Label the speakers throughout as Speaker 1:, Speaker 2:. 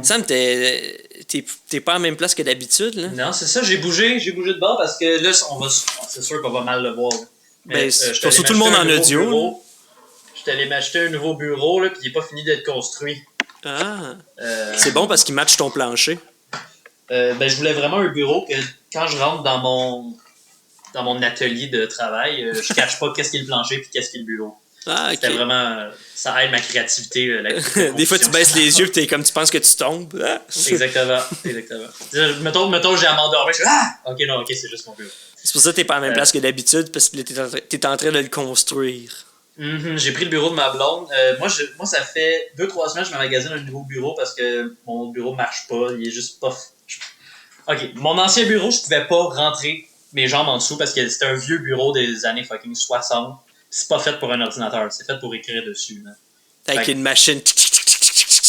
Speaker 1: Sam, t'es pas à la même place que d'habitude, là?
Speaker 2: Non, c'est ça, j'ai bougé de bord parce que là, c'est sûr qu'on va mal le voir.
Speaker 1: Ben, surtout tout le monde en audio.
Speaker 2: Je suis allé m'acheter un nouveau bureau, là, puis il n'est pas fini d'être construit.
Speaker 1: Ah. C'est bon parce qu'il matche ton plancher.
Speaker 2: Je voulais vraiment un bureau que quand je rentre dans mon atelier de travail, je cache pas qu'est-ce qui est le plancher puis qu'est-ce qui est le bureau.
Speaker 1: Ah, ok.
Speaker 2: C'était vraiment... Ça aide ma créativité.
Speaker 1: Des fois, tu baisses les yeux et tu penses que tu tombes. Ah.
Speaker 2: Exactement. Mettons, j'ai à m'endormir, je fais « Ah! Ok, non, ok, c'est juste mon bureau. »
Speaker 1: C'est pour ça que t'es pas à la même place que d'habitude parce que t'es en train de le construire.
Speaker 2: J'ai pris le bureau de ma blonde. Moi, ça fait 2-3 semaines que je magasine un nouveau bureau parce que mon bureau marche pas. Il est juste pas... Ok, mon ancien bureau, je pouvais pas rentrer mes jambes en dessous parce que c'était un vieux bureau des années fucking 60. C'est pas fait pour un ordinateur, c'est fait pour écrire dessus. Là.
Speaker 1: Avec une machine.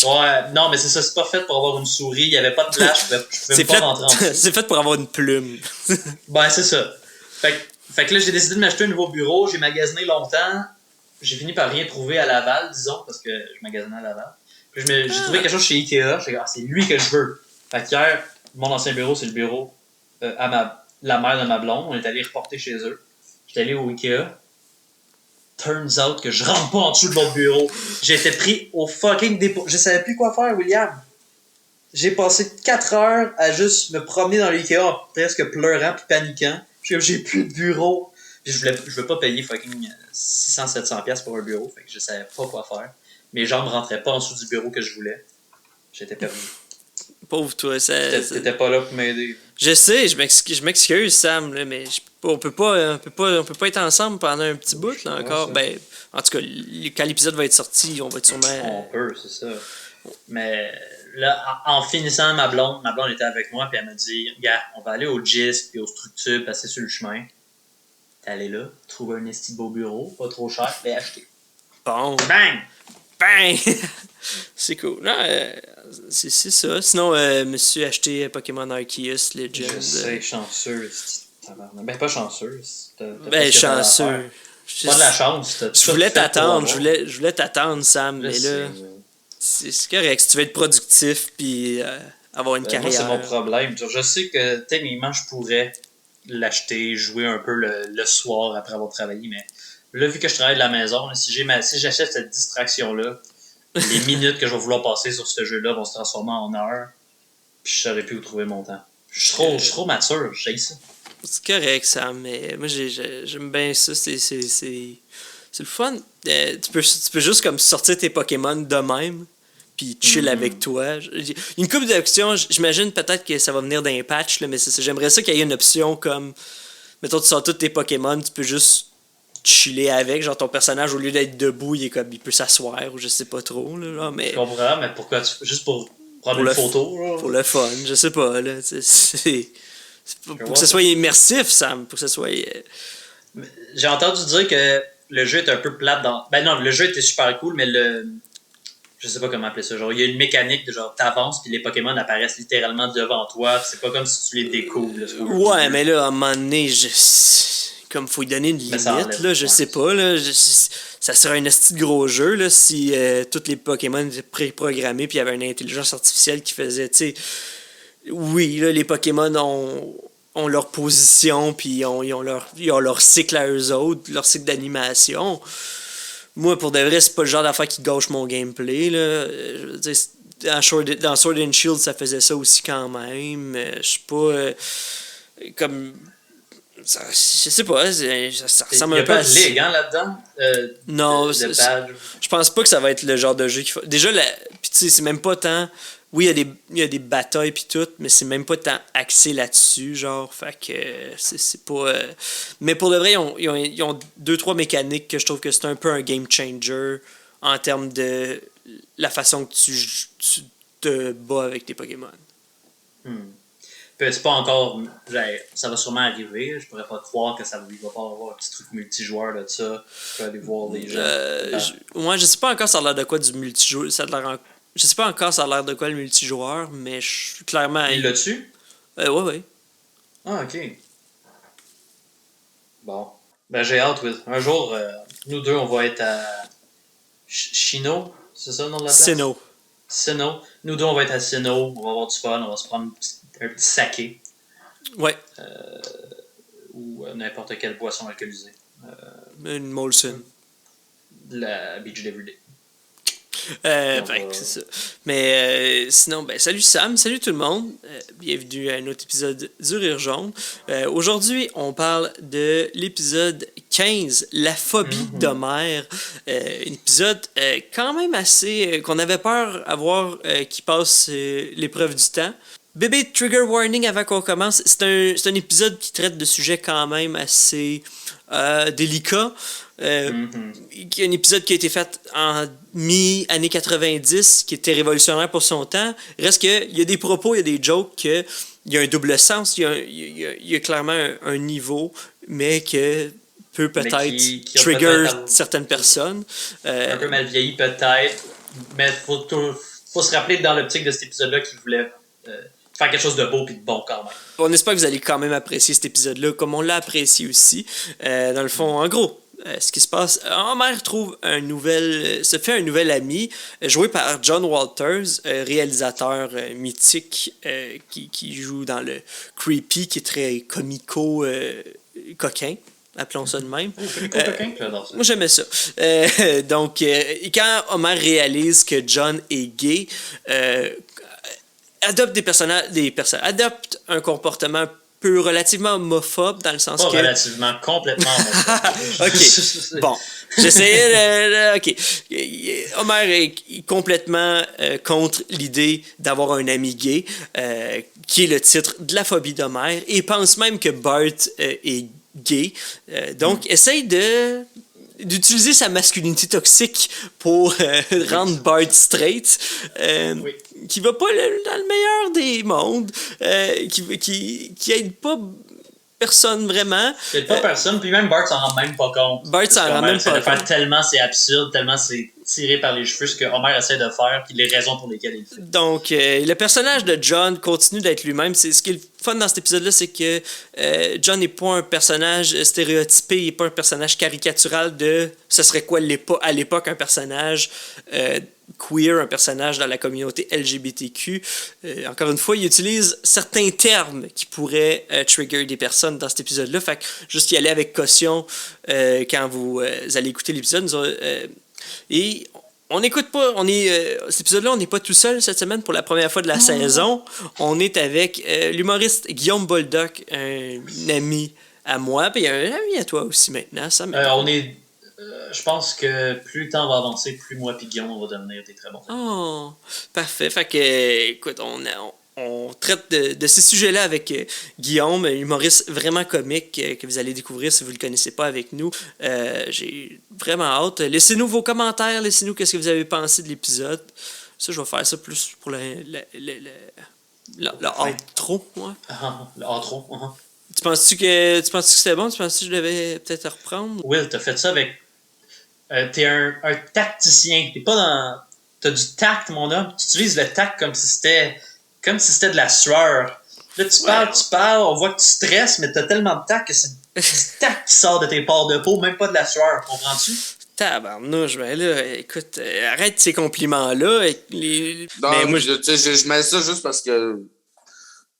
Speaker 2: Ouais, non, mais c'est ça, c'est pas fait pour avoir une souris. Il y avait pas de place, je pouvais pas rentrer en dessous.
Speaker 1: C'est fait pour avoir une plume.
Speaker 2: Ben, c'est ça. Fait que là, j'ai décidé de m'acheter un nouveau bureau. J'ai magasiné longtemps. J'ai fini par rien trouver à Laval, disons, parce que je magasinais à Laval. Puis j'ai trouvé quelque chose chez Ikea. J'ai dit, c'est lui que je veux. Fait qu'hier, mon ancien bureau, c'est le bureau à la mère de ma blonde. On est allé reporter chez eux. J'étais allé au Ikea. Turns out que je rentre pas en dessous de l'autre bureau. J'ai été pris au fucking dépôt. Je savais plus quoi faire, William. J'ai passé 4 heures à juste me promener dans l'Ikea en presque pleurant puis paniquant. J'ai plus de bureau. Puis je veux pas payer fucking 600-700$ pour un bureau. Fait que je savais pas quoi faire. Mes jambes rentraient pas en dessous du bureau que je voulais. J'étais perdu.
Speaker 1: Pauvre toi,
Speaker 2: T'étais pas là pour m'aider.
Speaker 1: Je sais, je m'excuse, Sam, là, mais on peut pas être ensemble pendant un petit bout là encore.
Speaker 2: Ça.
Speaker 1: Ben, en tout cas, quand l'épisode va être sorti, on va être sûrement.
Speaker 2: On peut, c'est ça. Mais là, en finissant, ma blonde était avec moi, puis elle m'a dit, gars, on va aller au GIS puis aux structures, passer sur le chemin. T'es allé là, trouver un esti beau bureau, pas trop cher, et acheter.
Speaker 1: Bon.
Speaker 2: Bang!
Speaker 1: Bang! C'est cool. Non, c'est ça. Sinon, monsieur a acheté Pokémon Arceus Legend.
Speaker 2: Je sais, chanceux. Ben, pas chanceux.
Speaker 1: Ben, chanceux.
Speaker 2: Pas de la chance.
Speaker 1: Je voulais t'attendre, Sam, mais là, c'est correct. Si tu veux être productif puis avoir une carrière.
Speaker 2: Moi, c'est mon problème. Je sais que techniquement, je pourrais l'acheter, jouer un peu le soir après avoir travaillé, mais là, vu que je travaille de la maison, là, si j'achète cette distraction-là, les minutes que je vais vouloir passer sur ce jeu-là vont se transformer en heures, puis je saurais plus où trouver mon temps. Je suis trop mature, je sais ça.
Speaker 1: C'est correct, Sam, mais moi, j'aime bien ça. C'est le fun. Tu peux juste comme sortir tes Pokémon de même, puis chill avec toi. Une couple d'options, j'imagine peut-être que ça va venir d'un patch, là, mais c'est ça. J'aimerais ça qu'il y ait une option comme, mettons, tu sors tous tes Pokémon, tu peux juste chiller avec, genre ton personnage au lieu d'être debout il peut s'asseoir ou je sais pas trop là, genre, mais
Speaker 2: je comprends, mais pourquoi juste pour prendre une photo là?
Speaker 1: Pour le fun, je sais pas là, c'est pour que ce soit immersif, Sam, pour que ce soit
Speaker 2: j'ai entendu dire que le jeu est un peu plate dans non, le jeu était super cool, mais je sais pas comment appeler ça, genre il y a une mécanique de genre t'avances puis les Pokémon apparaissent littéralement devant toi, c'est pas comme si tu les découvres là,
Speaker 1: ouais, mais là à un moment donné comme faut lui donner une limite, là, je sais pas, là, ça serait un esti de gros jeu, là, si tous les Pokémon étaient préprogrammés puis il y avait une intelligence artificielle qui faisait, tu sais, oui, là, les Pokémon ont leur position puis ils ont leur cycle à eux autres, leur cycle d'animation. Moi, pour de vrai, c'est pas le genre d'affaire qui gâche mon gameplay, là. Je veux dire, dans Sword and Shield, ça faisait ça aussi quand même. Je sais pas, comme... Ça, je sais pas, ça ressemble un peu à...
Speaker 2: Il n'y a pas de ligue là-dedans?
Speaker 1: Non, je pense pas que ça va être le genre de jeu qu'il faut... Déjà, puis tu sais, c'est même pas tant... Oui, il y a des batailles pis tout, mais c'est même pas tant axé là-dessus, genre, fait que c'est pas... Mais pour de vrai, ils ont 2-3 mécaniques que je trouve que c'est un peu un game changer en termes de la façon que tu te bats avec tes Pokémon.
Speaker 2: C'est pas encore... Ça va sûrement arriver. Je pourrais pas croire que il va pas avoir un petit truc multijoueur de ça. Je peux aller voir des gens.
Speaker 1: Moi, je sais pas encore ça a l'air de quoi du multijoueur. Je sais pas encore ça a l'air de quoi le multijoueur, mais clairement...
Speaker 2: Il l'a-tu?
Speaker 1: Ouais.
Speaker 2: Ah, ok. Bon. Ben, j'ai hâte, oui. Un jour, nous deux, on va être à... Chino? C'est ça le nom de la place?
Speaker 1: Sinnoh.
Speaker 2: Sino. Nous deux, on va être à Sino. On va avoir du fun. On va se prendre un petit saké.
Speaker 1: Ouais.
Speaker 2: Ou n'importe quelle boisson alcoolisée.
Speaker 1: Une Molson.
Speaker 2: De la Beach Everyday.
Speaker 1: C'est ça. Mais sinon, salut Sam, salut tout le monde. Bienvenue à un autre épisode du Rire Jaune. Aujourd'hui, on parle de l'épisode 15, La phobie d'Homer. Un épisode quand même assez... qu'on avait peur avoir qui passe l'épreuve du temps. Bébé, trigger warning avant qu'on commence. C'est un épisode qui traite de sujets quand même assez délicats. Qui est un épisode qui a été fait en mi-année 90, qui était révolutionnaire pour son temps. Reste qu'il y a des propos, il y a des jokes, il y a un double sens, il y a clairement un niveau, mais que peut peut-être trigger certaines personnes.
Speaker 2: Un peu mal vieilli peut-être, mais faut se rappeler dans l'optique de cet épisode-là qu'il voulait faire quelque chose de beau et de bon quand même.
Speaker 1: On espère que vous allez quand même apprécier cet épisode-là, comme on l'a apprécié aussi. Dans le fond, en gros, ce qui se passe, Homer se fait un nouvel ami, joué par John Walters, réalisateur mythique qui joue dans le creepy, qui est très comico-coquin. Appelons ça de même. Moi, j'aimais ça. Donc, quand Homer réalise que John est gay, adopte un comportement relativement homophobe dans le sens
Speaker 2: Pas
Speaker 1: que...
Speaker 2: relativement, complètement homophobe.
Speaker 1: OK. Bon. J'essayais... OK. Homer est complètement contre l'idée d'avoir un ami gay, qui est le titre de la phobie d'Homer, et pense même que Bart est gay. Donc, essaye d'utiliser sa masculinité toxique pour rendre Bart straight, qui va pas dans le meilleur des mondes, qui aide pas personne vraiment.
Speaker 2: Il aide pas personne, puis même Bart s'en rend même pas compte.
Speaker 1: Bart s'en rend même pas compte.
Speaker 2: Tellement c'est absurde, tellement c'est tiré par les cheveux ce que Homer essaie de faire, puis les raisons pour lesquelles il le fait.
Speaker 1: Donc, le personnage de John continue d'être lui-même. Ce qui est le fun dans cet épisode-là, c'est que John n'est pas un personnage stéréotypé, il n'est pas un personnage caricatural de ce serait quoi à l'époque un personnage queer, un personnage dans la communauté LGBTQ. Encore une fois, il utilise certains termes qui pourraient trigger des personnes dans cet épisode-là. Fait que juste y aller avec caution quand vous allez écouter l'épisode. Et on n'écoute pas, cet épisode-là, on n'est pas tout seul cette semaine pour la première fois de la saison. On est avec l'humoriste Guillaume Boldoc, un ami à moi, puis un ami à toi aussi maintenant.
Speaker 2: Je pense que plus le temps va avancer, plus moi et Guillaume, on va devenir des très bons amis.
Speaker 1: Oh, parfait. Fait que, écoute, on traite de ces sujets-là avec Guillaume, un humoriste vraiment comique que vous allez découvrir si vous ne le connaissez pas avec nous. J'ai vraiment hâte. Laissez-nous vos commentaires, laissez-nous qu'est-ce que vous avez pensé de l'épisode. Ça, je vais faire ça plus pour l'intro. Ouais.
Speaker 2: L'intro.
Speaker 1: Tu penses-tu que c'était bon? Tu penses-tu que je devais peut-être reprendre?
Speaker 2: Will, t'as fait ça avec... t'es un tacticien. T'es pas dans... T'as du tact, mon homme. Tu utilises le tact comme si c'était de la sueur. Là, tu parles, on voit que tu stresses, mais t'as tellement de tact que c'est du tact qui sort de tes pores de peau, même pas de la sueur. Comprends-tu?
Speaker 1: Tabarnouche, ben là, écoute, arrête ces compliments-là.
Speaker 3: Non, mais moi, je mets ça juste parce que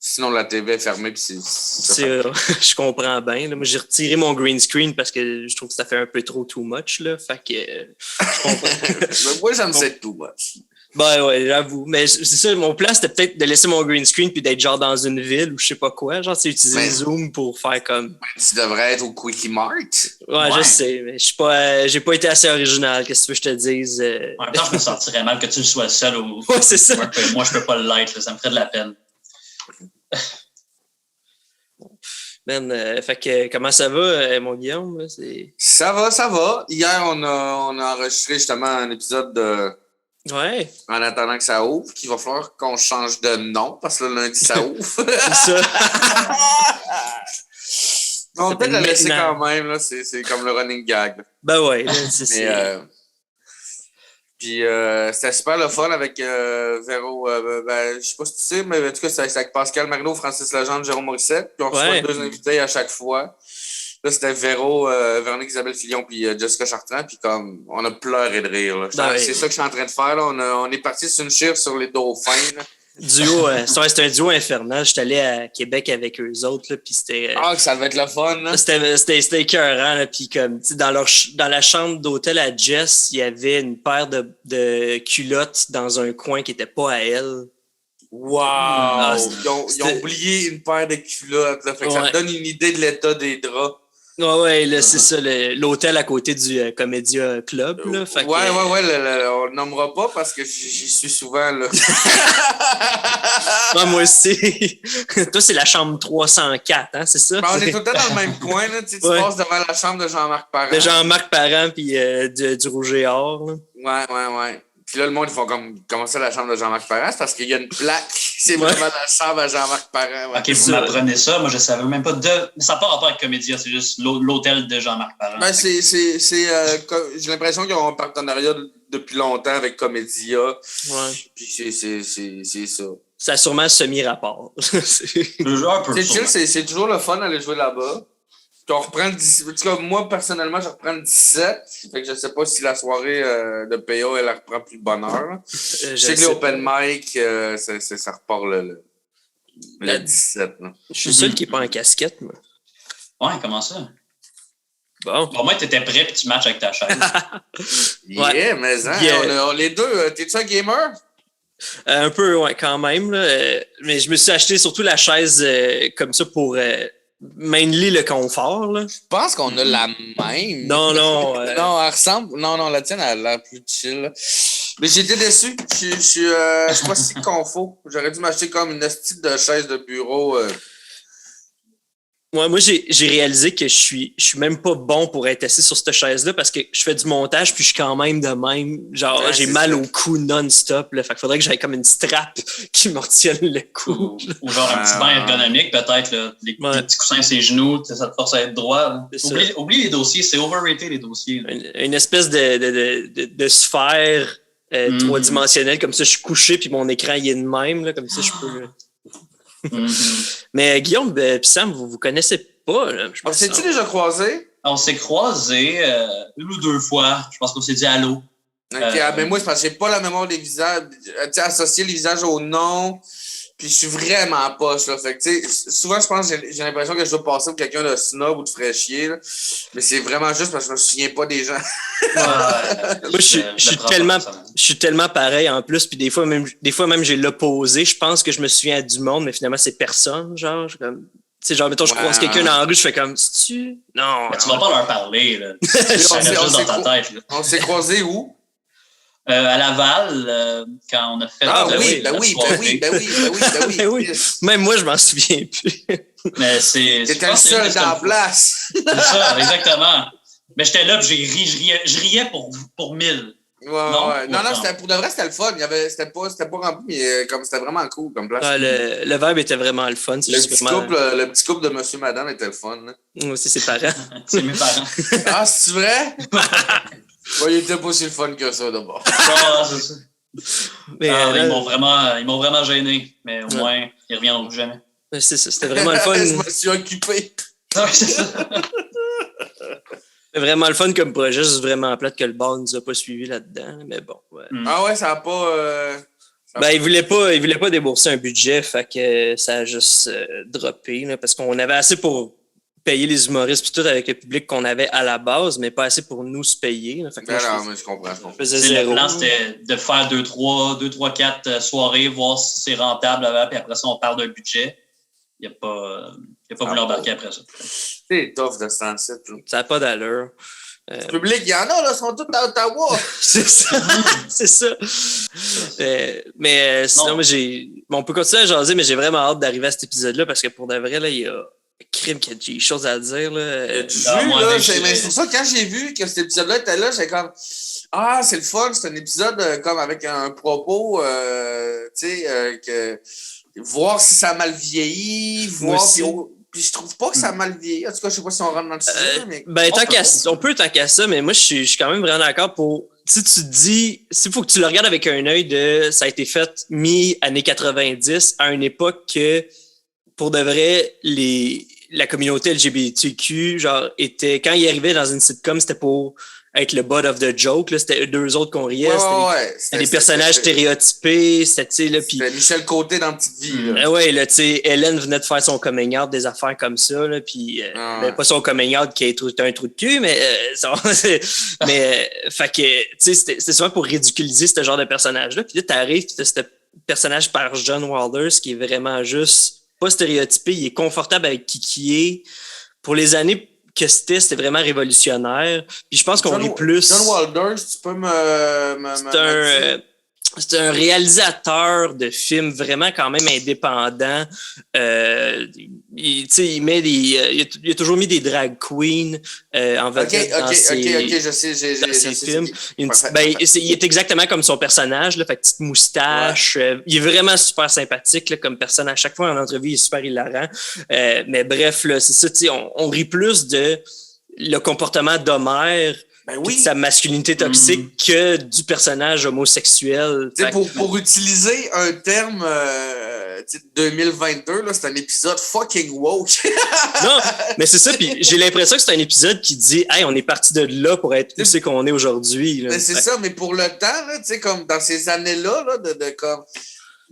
Speaker 3: sinon la TV est fermée. Puis
Speaker 1: je comprends bien. Là. Moi, j'ai retiré mon green screen parce que je trouve que ça fait un peu trop too much. Là. Fait que je comprends.
Speaker 3: Mais moi, ça me fait too much.
Speaker 1: Ben ouais, j'avoue. Mais c'est ça, mon plan, c'était peut-être de laisser mon green screen puis d'être genre dans une ville ou je sais pas quoi. Genre, c'est utiliser Zoom pour faire comme...
Speaker 3: Tu devrais être au Quickie Mart.
Speaker 1: Ouais, je sais, mais j'ai pas été assez original. Qu'est-ce que tu veux que je te dise?
Speaker 2: En même temps, je me sentirais mal que tu le sois seul au...
Speaker 1: Ouais, c'est ça.
Speaker 2: Moi, je peux pas l'être. Ça me ferait de la peine.
Speaker 1: Fait que comment ça va, mon Guillaume? Là,
Speaker 3: ça va. Hier, on a enregistré justement un épisode de...
Speaker 1: Ouais.
Speaker 3: En attendant que ça ouvre, qu'il va falloir qu'on change de nom parce que le lundi, ça ouvre.
Speaker 1: C'est ça.
Speaker 3: On va peut-être le laisser quand même, là. C'est comme le running gag.
Speaker 1: Ben ouais, là, c'est...
Speaker 3: Puis c'était super le fun avec Véro. Je sais pas si tu sais, mais en tout cas, c'est avec Pascal Marino, Francis Legendre, Jérôme Morissette. Puis on reçoit 2 invités à chaque fois. Là, c'était Véronique Isabelle Filion puis Jessica Chartrand, puis comme on a pleuré de rire. Là. C'est ça que je suis en train de faire. Là. On est parti sur une chire sur les dauphins. Là.
Speaker 1: Duo, c'était un duo infernal. J'étais allé à Québec avec eux autres, là, puis c'était...
Speaker 3: ça devait être le fun, là.
Speaker 1: C'était écœurant, là, puis comme, dans la chambre d'hôtel à Jess, il y avait une paire de culottes dans un coin qui était pas à elle.
Speaker 3: Wow! Ils ont oublié une paire de culottes, là, fait que ça me donne une idée de l'état des draps.
Speaker 1: Ouais, là, c'est ça, l'hôtel à côté du Comédia Club, là. Fait
Speaker 3: on le nommera pas parce que j'y suis souvent, là.
Speaker 1: Moi aussi. Toi, c'est la chambre 304, hein, c'est ça?
Speaker 3: On est tout le temps dans le même coin, là. Tu passes devant la chambre de Jean-Marc Parent.
Speaker 1: De Jean-Marc Parent, puis du Rouge et Or, là.
Speaker 3: Ouais. Puis là, le monde, ils font comment ça, la chambre de Jean-Marc Parent? C'est parce qu'il y a une plaque. C'est vraiment la chambre à Jean-Marc Parent. Ouais.
Speaker 2: OK, vous m'apprenez ça. Moi, je savais même pas ça n'a pas rapport avec Comédia. C'est juste l'hôtel de Jean-Marc Parent.
Speaker 3: Ben, j'ai l'impression qu'ils ont un partenariat depuis longtemps avec Comédia.
Speaker 1: Ouais.
Speaker 3: Puis c'est ça.
Speaker 1: Ça a sûrement semi-rapport.
Speaker 3: C'est toujours le fun d'aller jouer là-bas. Puis on reprend en tout cas, moi, personnellement, je reprends le 17. Fait que je sais pas si la soirée de PA, elle reprend plus de bonne heure. Je sais que l'open mic, ça repart le 17. Là.
Speaker 1: Je suis seul qui n'est pas en casquette, moi.
Speaker 2: Ouais, comment ça?
Speaker 1: Bon.
Speaker 2: Au moins, t'étais prêt et tu matches avec ta chaise.
Speaker 3: Yeah, mais hein, on les deux. T'es-tu un gamer?
Speaker 1: Un peu, ouais, quand même. Là. Mais je me suis acheté surtout la chaise comme ça pour mainly le confort. Là.
Speaker 3: Je pense qu'on a la même.
Speaker 1: Non.
Speaker 3: Non, elle ressemble. Non, la tienne, elle a l'air plus chill. Là. Mais j'ai été déçu. Je suis pas si confort. J'aurais dû m'acheter comme une style de chaise de bureau.
Speaker 1: Ouais, moi, j'ai réalisé que je suis même pas bon pour être assis sur cette chaise-là parce que je fais du montage puis je suis quand même de même. Genre, j'ai mal au cou non-stop. Là, fait qu'il faudrait que j'aie comme une strap qui me retienne le cou.
Speaker 2: Ou genre un petit banc ergonomique, peut-être. Là, les petits coussins sur les genoux, ça te force à être droit. Oublie les dossiers, c'est overrated les dossiers.
Speaker 1: Une espèce de sphère trois-dimensionnelle, comme ça, je suis couché puis mon écran il est de même. Là, comme ça, je peux... Mais Guillaume et Sam, vous connaissez pas. Là,
Speaker 3: on s'est-tu déjà croisés?
Speaker 2: On s'est croisés une ou deux fois. Je pense qu'on s'est dit allô.
Speaker 3: Mais moi, c'est parce que j'ai pas la mémoire des visages. Tu sais, associer les visages au nom. Puis je suis vraiment poche, là. Fait que, tu sais, souvent, je pense que j'ai l'impression que je dois passer pour quelqu'un de snob ou de ferait chier, là. Mais c'est vraiment juste parce que je me souviens pas des gens.
Speaker 1: Moi, je suis tellement pareil en plus. Puis des fois même, j'ai l'opposé. Je pense que je me souviens du monde, mais finalement, c'est personne, genre. Comme... Tu sais, genre, mettons, je croise quelqu'un dans la rue, je fais comme, c'est-tu? Non.
Speaker 2: Mais tu vas pas leur parler, là.
Speaker 3: On s'est croisés où?
Speaker 2: À Laval, quand on a fait...
Speaker 3: oui.
Speaker 2: Même
Speaker 1: moi, je m'en souviens plus.
Speaker 2: Mais c'est...
Speaker 3: T'étais le seul dans la place.
Speaker 2: C'est ça, exactement. Mais j'étais là, puis je riais pour 1000.
Speaker 3: Ouais. Non, pour de vrai, c'était le fun. C'était pas rempli, mais comme c'était vraiment cool comme place.
Speaker 1: Le vibe était vraiment le fun.
Speaker 3: Le petit couple de monsieur madame était le fun.
Speaker 1: Moi aussi, ses parents.
Speaker 2: C'est mes parents.
Speaker 3: Ah, c'est vrai? Ouais, il était pas aussi le fun que ça, d'abord.
Speaker 2: Non, c'est ça. Mais, ils m'ont vraiment gêné. Mais au moins, ils reviendront plus jamais.
Speaker 1: C'est ça, c'était vraiment le fun.
Speaker 3: Je me suis occupé.
Speaker 2: Ouais, c'est ça.
Speaker 1: C'est vraiment le fun comme projet, c'est vraiment plate que le bar ne nous a pas suivis là-dedans. Mais bon, ouais.
Speaker 3: Ah ouais, ça a pas...
Speaker 1: il voulait pas débourser un budget, fait que ça a juste droppé. Là, parce qu'on avait assez pour payer les humoristes puis tout avec le public qu'on avait à la base, mais pas assez pour nous se payer. Là. Fait que
Speaker 3: mais je comprends.
Speaker 2: Le plan, c'était de faire 2, 3, 4 soirées, voir si c'est rentable, puis après ça, on parle d'un budget. Il n'a pas voulu embarquer après ça.
Speaker 3: C'est tough de ce temps-ci.
Speaker 1: Ça n'a pas d'allure.
Speaker 3: Le public, il y en a, là, ils sont tous à Ottawa.
Speaker 1: C'est ça. C'est ça. Mais sinon, on peut continuer à jaser, mais j'ai vraiment hâte d'arriver à cet épisode-là parce que pour de vrai, là, il y a crime qu'il y a des choses à dire. Là.
Speaker 3: C'est pour ça que quand j'ai vu que cet épisode-là était là, j'ai comme ah, c'est le fun, c'est un épisode comme avec un propos, tu sais, voir si ça a mal vieilli, voir. Puis je trouve pas que ça a mal vieilli. En tout cas, je sais pas si on rentre dans le sujet, mais.
Speaker 1: On peut tant qu'à ça, mais moi, je suis quand même vraiment d'accord pour. Si tu te dis, s'il faut que tu le regardes avec un œil de ça a été fait mi-années 90 à une époque que, pour de vrai, les la communauté LGBTQ, genre, quand il arrivait dans une sitcom, c'était pour être le butt of the joke, là. C'était deux autres qu'on riait. C'était des personnages stéréotypés. C'était
Speaker 3: Michel Côté dans Petite Vie, là.
Speaker 1: Ouais, là, tu sais, Hélène venait de faire son coming out, des affaires comme ça, là, puis pas son coming out qui est un trou de cul, mais fait que, tu sais, c'était souvent pour ridiculiser ce genre de personnage-là. Puis là, t'arrives, puis t'as ce personnage par John Walders qui est vraiment juste pas stéréotypé, il est confortable avec qui est. Pour les années que c'était vraiment révolutionnaire. Puis je pense qu'on rit plus.
Speaker 3: John Walders, tu peux
Speaker 1: c'est un réalisateur de films vraiment quand même indépendant. Il a toujours mis des drag queens en vedette dans ses films. Il est exactement comme son personnage, là, fait petite moustache. Il est vraiment super sympathique là, comme personne. À chaque fois en entrevue, il est super hilarant. Mais bref, là, c'est ça. On rit plus de le comportement d'Homer. De sa masculinité toxique que du personnage homosexuel.
Speaker 3: Pour utiliser un terme 2022, là, c'est un épisode fucking woke.
Speaker 1: Non, mais c'est ça. Puis j'ai l'impression que c'est un épisode qui dit « Hey, on est parti de là pour être où c'est qu'on est aujourd'hui. »
Speaker 3: C'est ça, mais pour le temps, là, comme dans ces années-là, là, de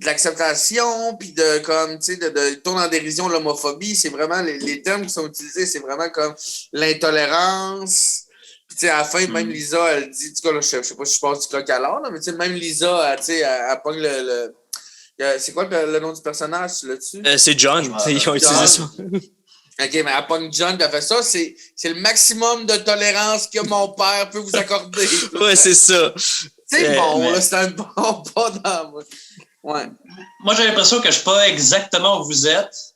Speaker 3: l'acceptation, puis de tourner en dérision l'homophobie, c'est vraiment les termes qui sont utilisés, c'est vraiment comme l'intolérance. Puis, à la fin, même Lisa, elle dit, en tout cas, là, je sais pas si je passe du coq à l'âne, mais même Lisa, elle pogne le c'est quoi le nom du personnage, là-dessus?
Speaker 1: C'est John. Ils ont utilisé ça.
Speaker 3: OK, mais elle pogne John, puis elle fait ça, c'est le maximum de tolérance que mon père peut vous accorder.
Speaker 1: Ouais, c'est ça.
Speaker 3: C'est bon, là, c'est un bon pas dans moi. Ouais.
Speaker 2: Moi, j'ai l'impression que je suis pas exactement où vous êtes.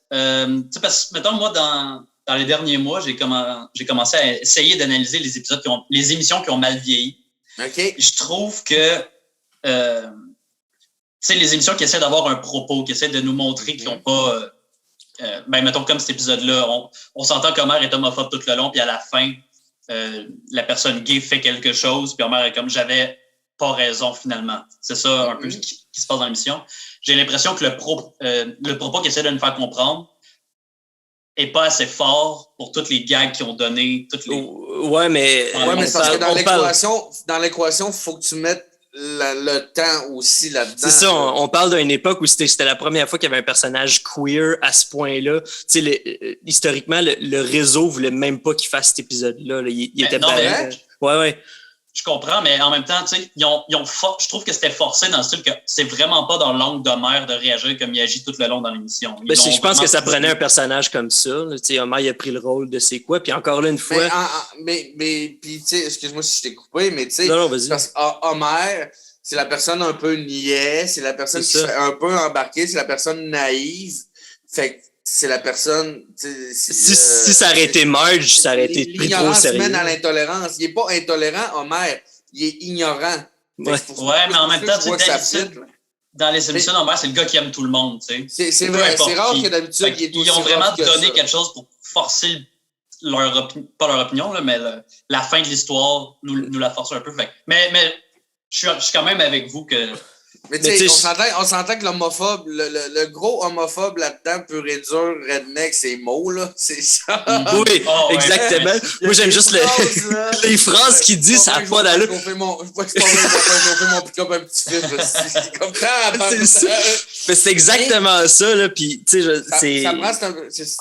Speaker 2: Parce que, mettons, moi, dans les derniers mois, j'ai commencé à essayer d'analyser les émissions qui ont mal vieilli.
Speaker 3: OK.
Speaker 2: Je trouve que les émissions qui essaient d'avoir un propos, qui essaient de nous montrer qu'ils n'ont pas... mettons comme cet épisode-là, on s'entend qu'Homer est homophobe tout le long, puis à la fin, la personne gay fait quelque chose, puis Homer est comme « j'avais pas raison finalement ». C'est ça un peu ce qui se passe dans l'émission. J'ai l'impression que le propos qu'il essaie de nous faire comprendre est pas assez fort pour toutes les gags qu'ils ont donné.
Speaker 1: Ouais, mais
Speaker 3: c'est parce que dans l'équation, il faut que tu mettes le temps aussi là-dedans.
Speaker 1: C'est ça, on parle d'une époque où c'était la première fois qu'il y avait un personnage queer à ce point-là. Historiquement, le réseau voulait même pas qu'il fasse cet épisode-là. Il était barré. Ouais.
Speaker 2: Je comprends, mais en même temps, je trouve que c'était forcé dans le style que c'est vraiment pas dans l'angle d'Homer de réagir comme il agit tout le long dans l'émission.
Speaker 1: Je pense que ça prenait un personnage comme ça. Homer, il a pris le rôle de c'est quoi. Puis encore là, une fois...
Speaker 3: Mais puis, tu sais, excuse-moi si je t'ai coupé, mais tu sais...
Speaker 1: Non, vas-y.
Speaker 3: Parce Homer, c'est la personne un peu niais, c'est la personne qui se fait un peu embarquée, c'est la personne naïve. Fait que c'est la personne...
Speaker 1: Si ça aurait été Marge, ça aurait été pris trop sérieux.
Speaker 3: L'ignorance mène à l'intolérance. Il n'est pas intolérant, Homer. Il est ignorant.
Speaker 2: Ouais, mais en même temps, dans les émissions d'Homer, c'est le gars qui aime tout le monde.
Speaker 3: C'est vrai, c'est rare que d'habitude,
Speaker 2: ils ont vraiment donné quelque chose pour forcer pas leur opinion, là, mais la fin de l'histoire nous la force un peu. Mais je suis quand même avec vous que...
Speaker 3: Mais tu sais, on s'entend que l'homophobe, le gros homophobe là-dedans, pur et dur, redneck, c'est mots, là. C'est ça.
Speaker 1: Oui, exactement. Ouais. Moi, j'aime juste les phrases qu'il dit, ça n'a pas d'allure.
Speaker 3: Je vais mon pick-up un petit film. C'est comme ça.
Speaker 1: C'est ça. Mais c'est exactement ça, là. Puis, tu sais,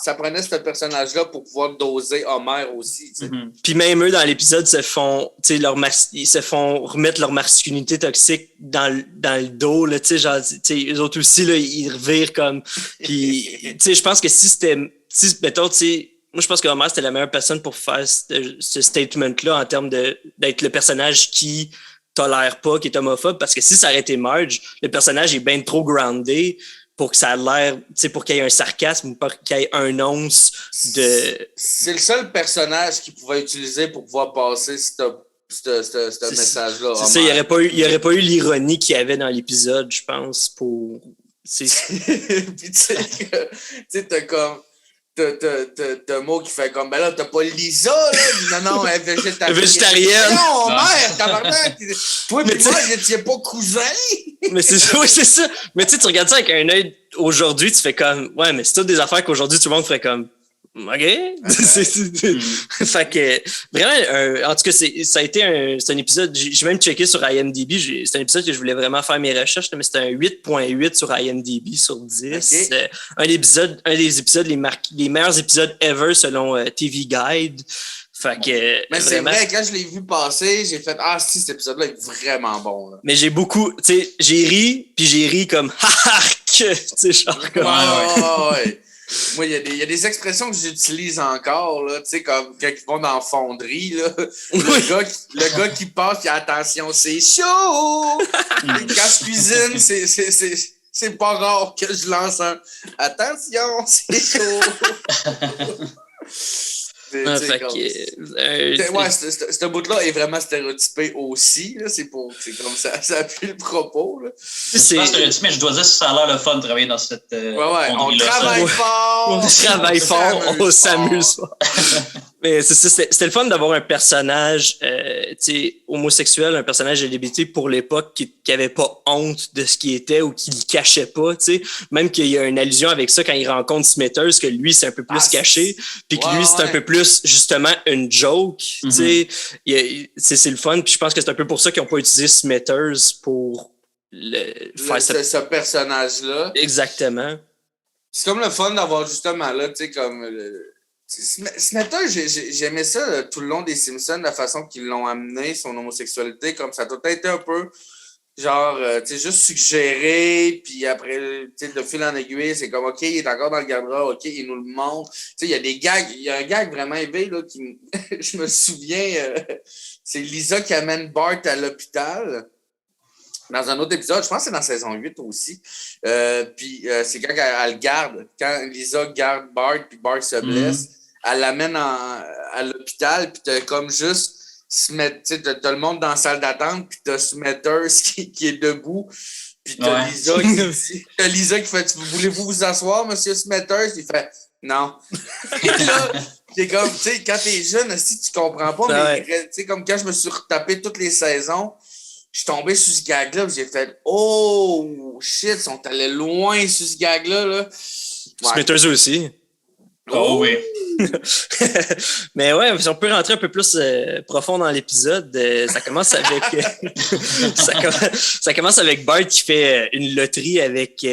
Speaker 3: ça prenait ce personnage-là pour pouvoir doser Homer aussi, tu sais.
Speaker 1: Puis même eux, dans l'épisode, ils se font remettre leur masculinité toxique dans le dos, là, tu sais, eux autres aussi, là, ils revirent comme... Puis, tu sais, je pense que mettons, tu sais, moi, je pense que Homer, c'était la meilleure personne pour faire ce statement-là en termes d'être le personnage qui tolère pas, qui est homophobe, parce que si ça aurait été Marge, le personnage est bien trop groundé pour que ça a l'air, tu sais, pour qu'il y ait un sarcasme ou pour qu'il y ait un once de...
Speaker 3: C'est le seul personnage qu'il pouvait utiliser pour pouvoir passer ce message-là.
Speaker 1: C'est ça, il n'y aurait pas eu l'ironie qu'il y avait dans l'épisode, je pense, pour...
Speaker 3: Puis tu sais, t'as comme... T'as un mot qui fait comme, ben là, t'as pas Lisa, là. Non, elle est végétarienne. Non, mère, tabarnak. Toi, mais moi, j'étais pas cousin.
Speaker 1: Mais c'est ça. Mais tu sais, tu regardes ça avec un œil aujourd'hui, tu fais comme, ouais, mais c'est toutes des affaires qu'aujourd'hui, tout le monde ferait comme, OK. Fait que, vraiment, en tout cas, ça a été c'est un épisode, j'ai même checké sur IMDb, c'est un épisode que je voulais vraiment faire mes recherches, mais c'était un 8.8 sur IMDb sur 10.
Speaker 3: Okay.
Speaker 1: Un des épisodes, les meilleurs épisodes ever selon TV Guide. Fait que,
Speaker 3: mais c'est vrai, quand je l'ai vu passer, j'ai fait « Ah, si, cet épisode-là est vraiment bon. » Là.
Speaker 1: Mais j'ai ri comme « Hark! » Tu sais, genre comme...
Speaker 3: Ouais. Moi, il y a des expressions que j'utilise encore, là, tu sais, comme quand ils vont dans la fonderie, là. Le gars qui passe, il a attention, c'est chaud! Et quand je cuisine, c'est pas rare que je lance un attention, c'est chaud! Ce bout-là est vraiment stéréotypé aussi. Là, c'est comme ça appuie le propos. Là.
Speaker 2: C'est pas stéréotypé, mais je dois dire que ça a l'air le fun de travailler dans cette.
Speaker 3: On travaille fort!
Speaker 1: On travaille fort, on s'amuse fort. Mais c'était le fun d'avoir un personnage homosexuel, un personnage LGBT pour l'époque qui avait pas honte de ce qu'il était ou qui le cachait pas. T'sais. Même qu'il y a une allusion avec ça quand il rencontre Smithers, que lui, c'est un peu plus caché, puis que lui, c'est un peu plus, justement, une joke. Mm-hmm. C'est le fun, puis je pense que c'est un peu pour ça qu'ils n'ont pas utilisé Smithers pour
Speaker 3: faire ce personnage-là.
Speaker 1: Exactement.
Speaker 3: C'est comme le fun d'avoir justement là, tu sais, comme... Smithers, j'aimais ça tout le long des Simpsons, la façon qu'ils l'ont amené, son homosexualité, comme ça a tout été un peu, genre, tu sais, juste suggéré, puis après, tu sais, de fil en aiguille, c'est comme, OK, il est encore dans le garde-robe, OK, il nous le montre. Tu sais, il y a des gags, il y a un gag vraiment élevé, là, qui, je me souviens, c'est Lisa qui amène Bart à l'hôpital. Dans un autre épisode, je pense que c'est dans saison 8 aussi. Puis c'est quand elle le garde. Quand Lisa garde Bart, puis Bart se blesse, elle l'amène à l'hôpital, puis t'as comme juste t'as le monde dans la salle d'attente, puis t'as Smithers qui est debout, puis t'as Lisa qui fait « Voulez-vous vous asseoir, monsieur Smithers? » Il fait « Non. » Là, c'est comme, tu sais, quand t'es jeune, si tu comprends pas, mais tu sais, comme quand je me suis retapé toutes les saisons, je suis tombé sur ce gag-là, j'ai fait « Oh, shit, ils sont allés loin sur ce gag-là. » Là.
Speaker 1: Ouais. Smithers aussi.
Speaker 2: Oh oui.
Speaker 1: Mais ouais, si on peut rentrer un peu plus profond dans l'épisode, ça commence avec ça commence avec Bart qui fait une loterie avec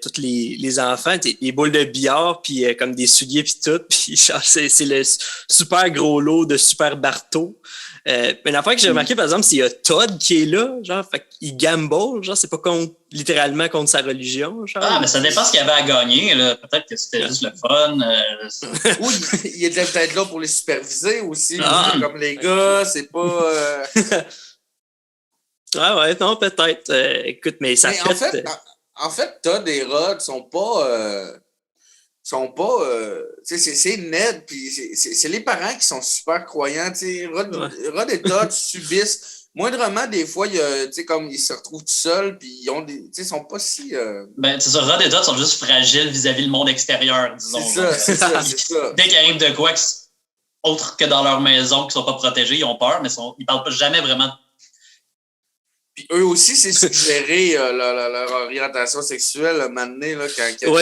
Speaker 1: tous les enfants, les boules de billard, puis comme des souliers puis tout, puis c'est le super gros lot de Super Barto. Une affaire que j'ai remarqué, par exemple, c'est qu'il y a Todd qui est là, genre, fait qu'il gamble, genre, c'est pas littéralement contre sa religion, genre.
Speaker 2: Ah, mais ça dépend ce qu'il y avait à gagner, là. Peut-être que c'était juste le fun.
Speaker 3: Oui, il était peut-être là pour les superviser aussi. Comme les gars, c'est pas...
Speaker 1: Ah ouais, non, peut-être. Écoute, mais ça fait...
Speaker 3: En fait, Todd et Rod sont pas... c'est Ned, puis c'est les parents qui sont super croyants. Rod et Todd subissent. Moindrement, des fois, comme ils se retrouvent tout seuls, puis ils sont pas si...
Speaker 2: Ben, c'est ça, Rod et Todd sont juste fragiles vis-à-vis le monde extérieur, disons.
Speaker 3: C'est ça.
Speaker 2: Dès qu'il arrive de quoi, autre que dans leur maison, qui sont pas protégés, ils ont peur, mais ils parlent pas jamais vraiment.
Speaker 3: Puis eux aussi, c'est suggéré leur orientation sexuelle à un moment donné, là, quand
Speaker 1: dans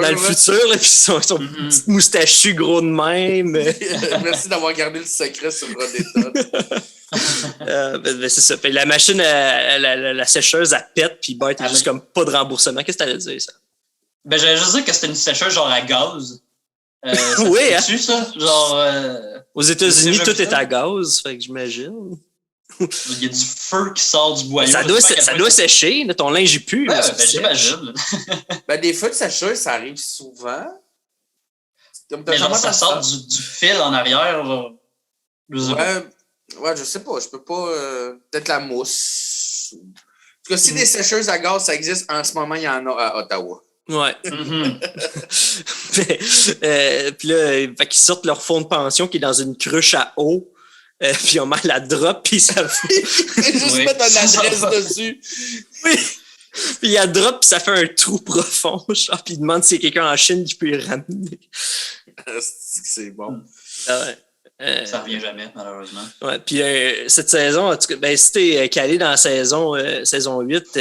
Speaker 1: le futur, là, puis ils sont petits moustachus gros de même.
Speaker 3: Merci d'avoir gardé le secret sur Rod et Todd.
Speaker 1: Ben, c'est ça. Puis la machine, la sécheuse, elle pète, puis Bart est juste comme pas de remboursement. Qu'est-ce que t'allais dire, ça?
Speaker 2: Ben, j'allais juste dire que c'était une sécheuse genre à gaz.
Speaker 1: Oui,
Speaker 2: hein? Ça? Genre,
Speaker 1: aux États-Unis, tout est à gaz, fait que j'imagine.
Speaker 2: Il y a du feu qui sort du boyau.
Speaker 1: Ça doit sécher, là, ton linge est plus.
Speaker 2: Ben, j'imagine.
Speaker 3: Des feux de sécheuse, ça arrive souvent.
Speaker 2: Mais genre, ça sort du fil en arrière. Là.
Speaker 3: Ouais, je sais pas. Je peux pas... peut-être la mousse. En tout cas, si des sécheuses à gaz, ça existe, en ce moment, il y en a à Ottawa.
Speaker 1: Ouais. Puis là, ils sortent leur fonds de pension qui est dans une cruche à eau. Puis on met la drop, puis ça fait...
Speaker 3: juste mettre un adresse dessus.
Speaker 1: Oui. Puis il y a drop, puis ça fait un trou profond. Genre, puis il demande s'il y a quelqu'un en Chine qui peut y ramener.
Speaker 3: C'est bon.
Speaker 1: Ouais.
Speaker 2: Ça revient jamais, malheureusement.
Speaker 1: Ouais, puis cette saison, en tout cas, ben, si t'es calé dans la saison 8,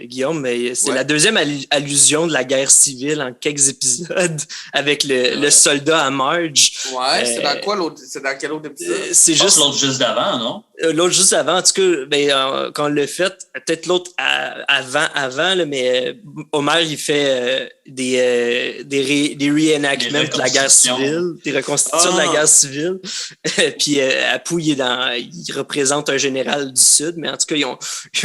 Speaker 1: Guillaume, mais c'est la deuxième allusion de la guerre civile en quelques épisodes avec le soldat à Marge.
Speaker 3: Ouais, c'est dans quoi l'autre? C'est dans quel autre épisode?
Speaker 1: C'est juste
Speaker 2: l'autre juste d'avant, non?
Speaker 1: L'autre juste avant, en tout cas, ben, quand on l'a fait, peut-être l'autre avant là, mais Homer, il fait des reenactments de la guerre civile, des reconstitutions de la guerre civile. Puis Apu, il représente un général du Sud, mais en tout cas, ils ont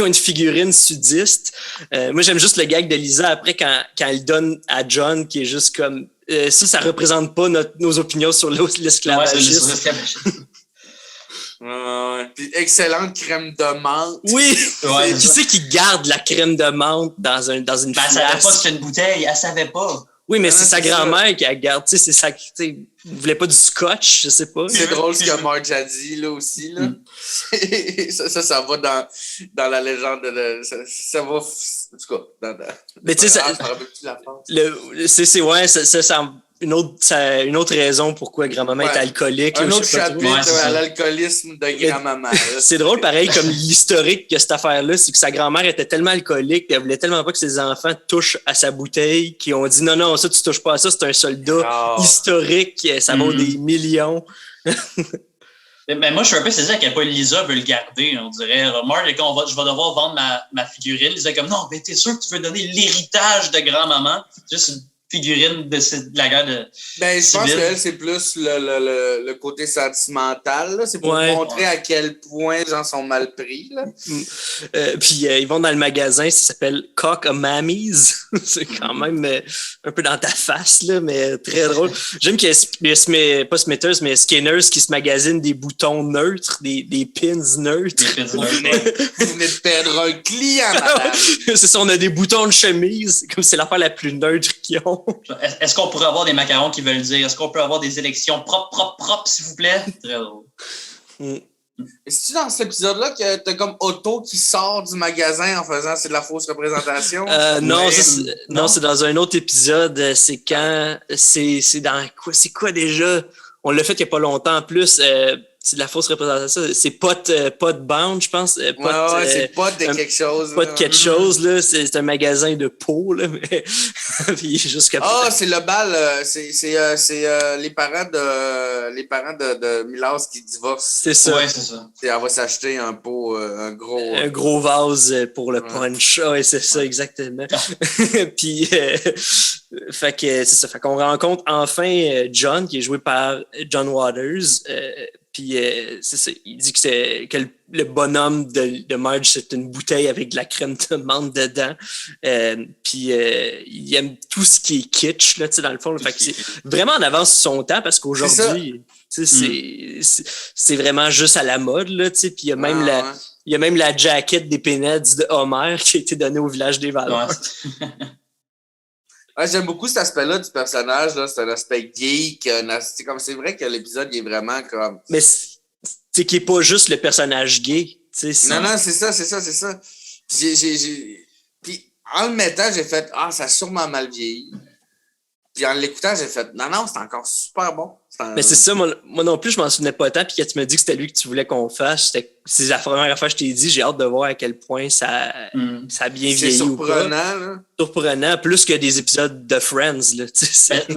Speaker 1: une figurine sudiste. Moi, j'aime juste le gag de Lisa après quand il donne à John, qui est juste comme ça représente pas nos opinions sur l'esclavagisme.
Speaker 3: Puis excellente crème de menthe.
Speaker 1: Oui! Qui c'est qui garde la crème de menthe dans une flasque?
Speaker 2: Elle savait pas que c'était une bouteille, elle savait pas.
Speaker 1: Oui, mais c'est sa grand-mère qui la garde. Tu sais, elle voulait pas du scotch, je sais pas.
Speaker 3: C'est drôle ce que Marge a dit, là, aussi, là. Ça va dans la légende de... Ça va... En tout cas,
Speaker 1: mais tu sais, c'est une autre raison pourquoi grand-maman est alcoolique.
Speaker 3: Un autre chapitre à l'alcoolisme de grand-maman.
Speaker 1: C'est drôle, pareil, comme l'historique de cette affaire-là, c'est que sa grand-mère était tellement alcoolique qu'elle voulait tellement pas que ses enfants touchent à sa bouteille qu'ils ont dit non, ça, tu touches pas à ça, c'est un soldat historique, ça vaut des millions.
Speaker 2: Mais moi, je suis un peu saisi à quel point Lisa veut le garder, on dirait. Marge, quand je vais devoir vendre ma figurine, Lisa est comme non, mais t'es sûr que tu veux donner l'héritage de grand-maman? Juste une figurine de la guerre de.
Speaker 3: Ben, je pense qu'elle, c'est plus le côté sentimental. Là. C'est pour montrer à quel point les gens sont mal pris. Là.
Speaker 1: Puis ils vont dans le magasin, ça s'appelle Cock a Mammies. C'est quand même un peu dans ta face, là, mais très drôle. J'aime qu'il y ait pas Smithers, mais Skinners qui se magasinent des boutons neutres, des pins neutres.
Speaker 3: Vous venez de perdre un client, madame.
Speaker 1: C'est ça, on a des boutons de chemise, comme c'est l'affaire la plus neutre qu'ils ont.
Speaker 2: Est-ce qu'on pourrait avoir des macarons qui veulent dire est-ce qu'on peut avoir des élections propres, s'il vous plaît? Très drôle.
Speaker 3: Est-ce que dans cet épisode-là que t'as comme Otto qui sort du magasin en faisant c'est de la fausse représentation?
Speaker 1: Non, c'est dans un autre épisode. C'est quand. C'est dans quoi? C'est quoi déjà? On l'a fait il n'y a pas longtemps en plus. C'est de la fausse représentation. C'est Pot Bound, je pense.
Speaker 3: C'est Pot de quelque chose.
Speaker 1: Pot de quelque chose, là. C'est un magasin de peau, là. Mais... Puis juste
Speaker 3: c'est le bal. C'est les parents de Milas qui divorcent.
Speaker 1: C'est ça.
Speaker 2: Ouais, c'est ça.
Speaker 3: Elle va s'acheter un pot, un
Speaker 1: gros vase pour le punch. Ouais, c'est ça, exactement. Puis, fait que c'est ça. Fait qu'on rencontre enfin John, qui est joué par John Waters. Puis c'est ça, il dit que le bonhomme de Marge, c'est une bouteille avec de la crème de menthe dedans. Puis il aime tout ce qui est kitsch, là, dans le fond. Fait que c'est vraiment en avance sur son temps parce qu'aujourd'hui, c'est vraiment juste à la mode. Là, puis il y a même il y a même la jacket des Peanuts de Homer qui a été donnée au village des Valeurs.
Speaker 3: Ouais, j'aime beaucoup cet aspect-là du personnage. Là. C'est un aspect geek. C'est vrai que l'épisode il est vraiment comme.
Speaker 1: Mais c'est qu'il n'est pas juste le personnage gay.
Speaker 3: Non, c'est ça. Puis en le mettant, j'ai fait ça a sûrement mal vieilli. Puis en l'écoutant, j'ai fait non, c'est encore super bon.
Speaker 1: Mais c'est ça, moi non plus, je m'en souvenais pas tant. Puis quand tu m'as dit que c'était lui que tu voulais qu'on fasse, c'est la première fois que je t'ai dit, j'ai hâte de voir à quel point ça a bien vieilli ou pas.
Speaker 3: C'est surprenant, là.
Speaker 1: Surprenant, plus que des épisodes de Friends, là.
Speaker 2: C'est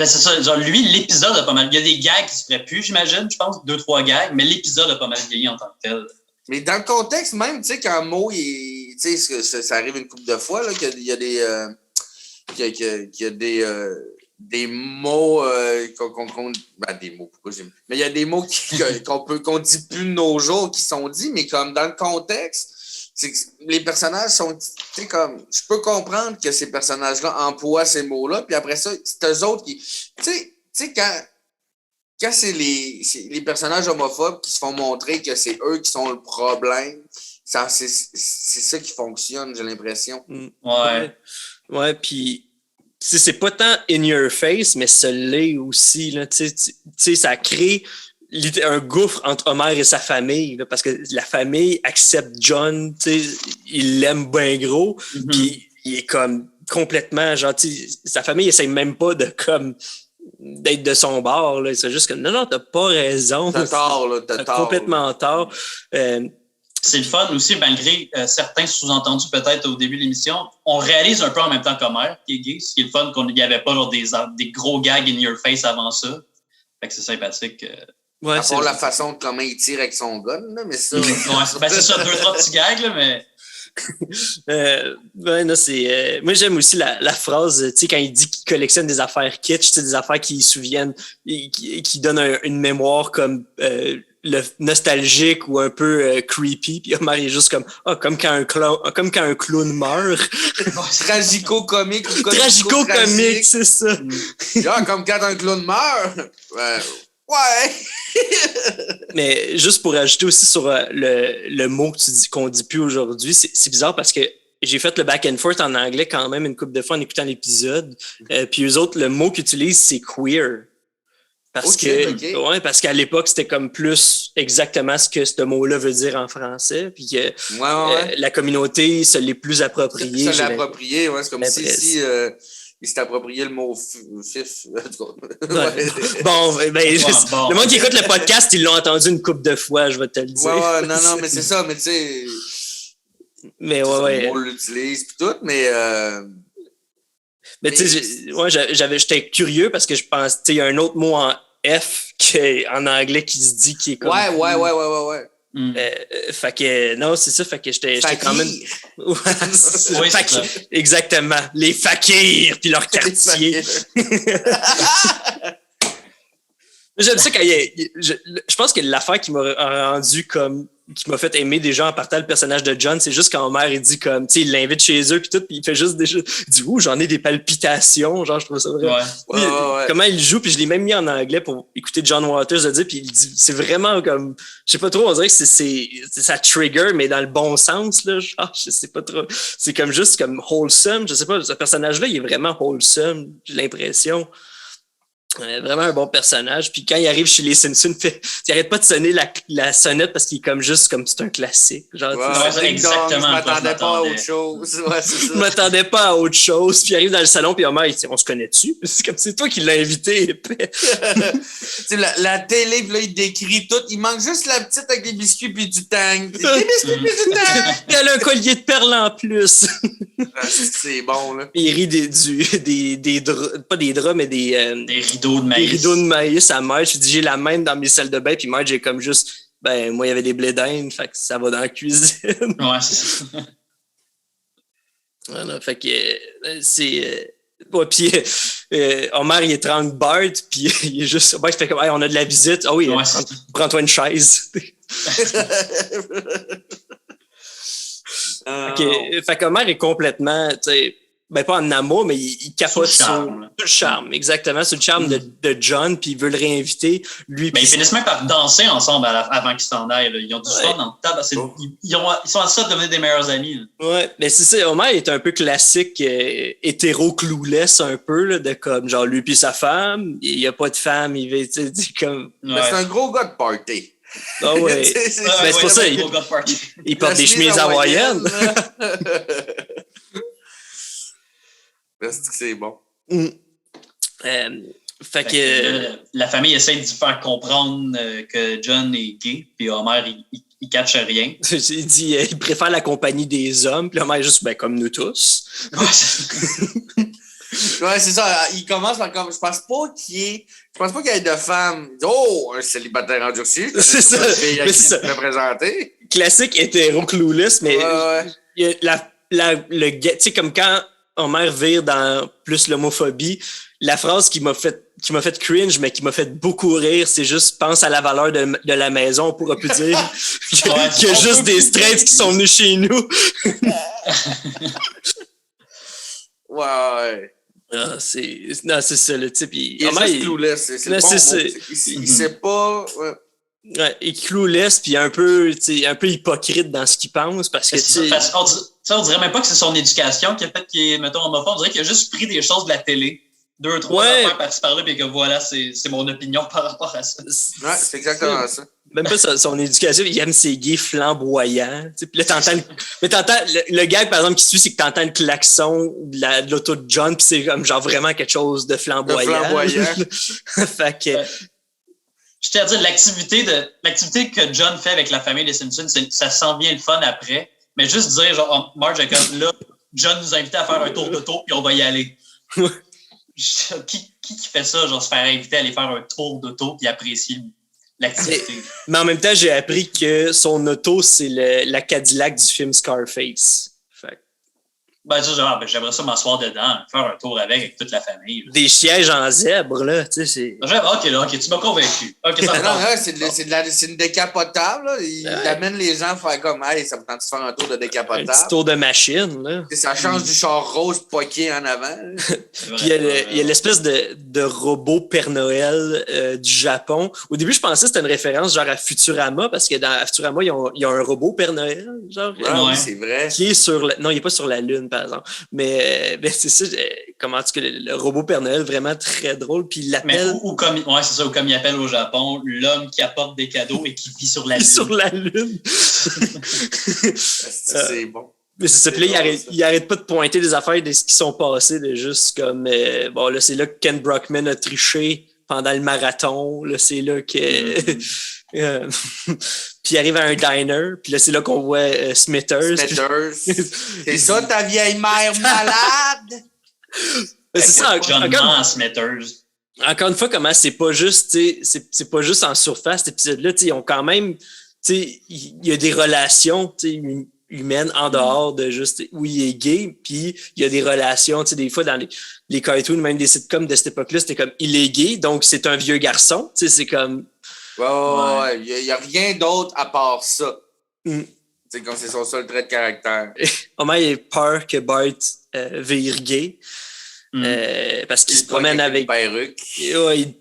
Speaker 2: ça, genre lui, l'épisode a pas mal. Il y a des gags qui se feraient plus, j'imagine, je pense, 2-3 gags, mais l'épisode a pas mal vieilli en tant que tel.
Speaker 3: Mais dans le contexte même, tu sais, quand Mo, ça arrive une couple de fois, là, qu'il y a des mots des mots, pourquoi j'ai... Mais il y a des mots qu'on dit plus de nos jours qui sont dits, mais comme dans le contexte, c'est que les personnages sont, tu sais, comme, je peux comprendre que ces personnages-là emploient ces mots-là, puis après ça, c'est eux autres qui, tu sais, quand c'est les personnages homophobes qui se font montrer que c'est eux qui sont le problème, c'est ça qui fonctionne, j'ai l'impression.
Speaker 1: Ouais, puis c'est pas tant in your face, mais ça l'est aussi. Là, ça crée un gouffre entre Homer et sa famille, là, parce que la famille accepte John, il l'aime bien gros, puis il est comme complètement, genre, sa famille essaie même pas de comme d'être de son bord. Là. C'est juste que non, t'as pas raison.
Speaker 3: T'as tort, là. T'as tort.
Speaker 1: Complètement tort.
Speaker 4: C'est le fun aussi, malgré certains sous-entendus peut-être au début de l'émission. On réalise un peu en même temps qu'Homer, qui est gay. Ce qui est le fun, qu'il n'y avait pas genre, des gros gags in your face avant ça. Fait que c'est sympathique.
Speaker 3: Ouais, à part la façon de comment il tire avec son gun, là, mais ça...
Speaker 4: c'est ça, 2-3 petits gags, là, mais...
Speaker 1: non, c'est, moi, j'aime aussi la phrase, tu sais, quand il dit qu'il collectionne des affaires kitsch, des affaires qui souviennent, qui donnent une mémoire comme nostalgique ou un peu creepy. Puis Homer est juste comme quand un clown meurt.
Speaker 3: Tragico-comique.
Speaker 1: Tragico-comique, c'est ça.
Speaker 3: Comme quand un clown meurt. Ouais.
Speaker 1: Mais juste pour ajouter aussi sur le mot qu'on dit plus aujourd'hui, c'est bizarre parce que j'ai fait le back and forth en anglais quand même une couple de fois en écoutant l'épisode. Puis eux autres, le mot qu'ils utilisent, c'est queer. Parce parce qu'à l'époque, c'était comme plus exactement ce que ce mot-là veut dire en français. Puis que la communauté se l'est plus approprié.
Speaker 3: Se l'est approprié, ouais. C'est comme si il s'est approprié le mot fif.
Speaker 1: Bon, le monde qui écoute le podcast, ils l'ont entendu une couple de fois, je vais te le dire.
Speaker 3: Non, mais c'est ça, mais tu sais.
Speaker 1: Mais
Speaker 3: on l'utilise pis tout, mais.
Speaker 1: Mais tu sais, j'étais curieux parce que je pense, tu sais, il y a un autre mot en F en anglais qui se dit qui est comme.
Speaker 3: Ouais.
Speaker 1: Fait que non, c'est ça, fait que j'étais quand même. Exactement, les fakirs puis leur quartier. J'aime ça quand je pense que l'affaire qui m'a rendu comme qui m'a fait aimer déjà en partant le personnage de John, c'est juste quand Homer il dit comme, tu sais, il l'invite chez eux puis tout, puis il fait juste déjà, il dit j'en ai des palpitations, genre je trouve ça vrai. Comment il joue, puis je l'ai même mis en anglais pour écouter John Waters le dire, puis il dit, c'est vraiment comme, je sais pas trop, on dirait que c'est ça trigger, mais dans le bon sens là, genre je sais pas trop, c'est comme juste comme wholesome, je sais pas, ce personnage-là il est vraiment wholesome, j'ai l'impression. Vraiment un bon personnage. Puis quand il arrive chez les Simpsons, il arrête pas de sonner la sonnette parce qu'il est comme juste comme c'est un classique. Genre,
Speaker 4: exactement.
Speaker 3: Je m'attendais pas à autre chose. Ouais, c'est ça.
Speaker 1: Je m'attendais pas à autre chose. Puis il arrive dans le salon, puis Homer, il dit on se connaît-tu? C'est comme c'est toi qui l'as invité.
Speaker 3: la télé, puis là, il décrit tout. Il manque juste la petite avec des biscuits puis du tang. Des biscuits puis du tang.
Speaker 1: Puis elle a un collier de perles en plus.
Speaker 3: C'est bon, là.
Speaker 1: Il rit des draps, pas des draps, mais des
Speaker 4: rideaux de maïs.
Speaker 1: Des rideaux de maïs à Marge. Je dis, j'ai la même dans mes salles de bain, puis Marge est comme juste, moi, il y avait des blés d'Inde, fait que ça va dans la cuisine.
Speaker 4: Ouais, c'est ça.
Speaker 1: Voilà, fait que c'est. Puis Homer, il étrangle Bart, puis il est juste. Il fait comme, on a de la visite. Ah oui, prends-toi une chaise. Fait que Homer est complètement, tu sais, pas en amour, mais il capote sur le charme, exactement, sur le charme de John, puis il veut le réinviter. Lui,
Speaker 4: mais ils finissent même par danser ensemble avant qu'ils s'en aillent. Là. Ils ont du fun dans le table. Ils sont à ça de devenir des meilleurs amis. Là.
Speaker 1: Ouais, mais c'est ça. Homer est un peu classique, hétéro-clouless un peu, là, de comme, genre, lui puis sa femme, il n'y a pas de femme, il veut, tu sais, comme.
Speaker 3: Mais c'est un gros gars de party.
Speaker 1: Ah ouais. C'est pour ça, il porte des chemises hawaïennes.
Speaker 3: C'est bon.
Speaker 1: Fait que
Speaker 4: la famille essaie de faire comprendre que John est gay, puis Homer, il catche rien.
Speaker 1: Il dit il préfère la compagnie des hommes, puis Homer est juste comme nous tous.
Speaker 3: Ouais, c'est ça. Il commence par comme je pense pas qu'il y ait de femmes. Oh, un célibataire endurci.
Speaker 1: C'est ça. Mais c'est ça.
Speaker 3: Représenté.
Speaker 1: Classique hétéro-clouless, mais le tu sais, comme quand Homer vire dans plus l'homophobie, la phrase qui m'a fait cringe, mais qui m'a fait beaucoup rire, c'est juste pense à la valeur de la maison, on pourra plus dire qu'il y a juste des straights qui sont venus chez nous.
Speaker 3: Ouais.
Speaker 1: C'est ça, le type.
Speaker 3: Il est juste clouless. C'est le bon mot. Il sait pas.
Speaker 1: Ouais, il est clouless, puis un peu hypocrite dans ce qu'il pense, parce que
Speaker 4: on dirait même pas que c'est son éducation qui a fait qu'il est, mettons, homophobe. On dirait qu'il a juste pris des choses de la télé, 2-3 affaires par-ci par-là, puis que voilà, c'est mon opinion par rapport à ça.
Speaker 3: Ouais, c'est exactement ça.
Speaker 1: même pas son éducation, il aime ses gays flamboyants. Puis là, t'entends le gag, par exemple, qui suit, c'est que t'entends le klaxon de l'auto de John, puis c'est comme genre vraiment quelque chose de flamboyant. Fait que...
Speaker 4: Je tiens à dire, l'activité que John fait avec la famille des Simpsons, ça sent bien le fun après. Mais juste dire, genre, Marge est comme là, John nous a invités à faire un tour d'auto, puis on va y aller. Qui fait ça, genre, se faire inviter à aller faire un tour d'auto, puis apprécier l'activité?
Speaker 1: Mais en même temps, j'ai appris que son auto, c'est la Cadillac du film Scarface.
Speaker 4: Ben, j'aimerais ça m'asseoir dedans, faire un tour avec toute la famille. Là.
Speaker 1: Des sièges en zèbre, là, tu sais, c'est...
Speaker 4: OK, tu m'as convaincu. OK, ça
Speaker 3: c'est une décapotable, là. Il amène les gens à faire comme, hey, ça vous tente de faire un tour de décapotable.
Speaker 1: Un petit tour de machine, là.
Speaker 3: Ça change du char rose poqué en avant.
Speaker 1: Puis il y a l'espèce de robot Père Noël du Japon. Au début, je pensais que c'était une référence genre à Futurama, parce que dans Futurama, il y a un robot Père Noël, genre.
Speaker 3: Oui, c'est vrai.
Speaker 1: Qui est sur non, il n'est pas sur la Lune, par exemple. Mais c'est ça, comment tu dis que le robot Père Noël, vraiment très drôle. Puis il l'appelle.
Speaker 4: Ou comme il appelle au Japon, l'homme qui apporte des cadeaux et qui vit sur la Lune.
Speaker 1: Sur la Lune.
Speaker 3: C'est bon.
Speaker 1: Mais c'est ça. Puis là, il arrête pas de pointer des affaires de ce qui sont passés, de juste comme. Bon, là, c'est là que Ken Brockman a triché pendant le marathon. Là, c'est là que. Puis il arrive à un diner, puis là, c'est là qu'on voit Smithers.
Speaker 3: C'est ça, ta vieille mère malade?
Speaker 1: C'est ça, encore une fois, comment c'est pas juste, c'est pas juste en surface, cet épisode-là, ils ont quand même, il y a des relations, humaines en dehors de juste où il est gay, puis il y a des relations, des fois dans les cartoons, même des sitcoms de cette époque-là, c'était comme il est gay, donc c'est un vieux garçon, c'est comme...
Speaker 3: Ouais. Il n'y a rien d'autre à part ça. C'est comme c'est son seul trait de caractère.
Speaker 1: Homer a peur que Bart vire gay. Parce qu'il se promène avec
Speaker 3: une perruque.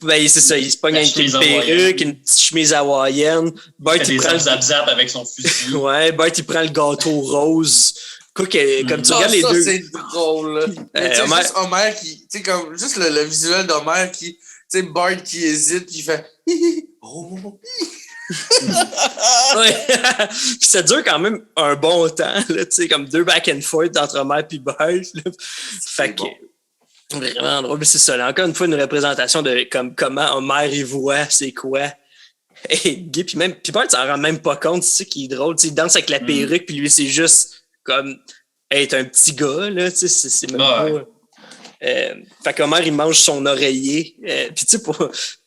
Speaker 1: Ouais, c'est ça, il se pogne avec une perruque, une petite chemise hawaïenne.
Speaker 4: Bart, il prend le zap avec son fusil.
Speaker 1: Ouais, Bart, il prend le gâteau rose. Quoi que, comme tu regardes les deux.
Speaker 3: C'est drôle, là. Juste Homer qui, tu sais, comme, juste le visuel d'Homer qui, tu sais, Bart qui hésite, qui fait oh.
Speaker 1: Ouais. Puis ça dure quand même un bon temps, là, tu sais, comme 2 back and forth entre Homer et Bart. Là. Fait que, vraiment drôle. Mais c'est ça, là, encore une fois, une représentation de comment Homer il voit c'est quoi. Et Guy, puis Bart s'en rend même pas compte, c'est ça qui est drôle. Il danse avec la perruque, puis lui, c'est juste comme être un petit gars, là, tu sais, c'est même pas. Fait qu'Homer, il mange son oreiller. Puis tu sais,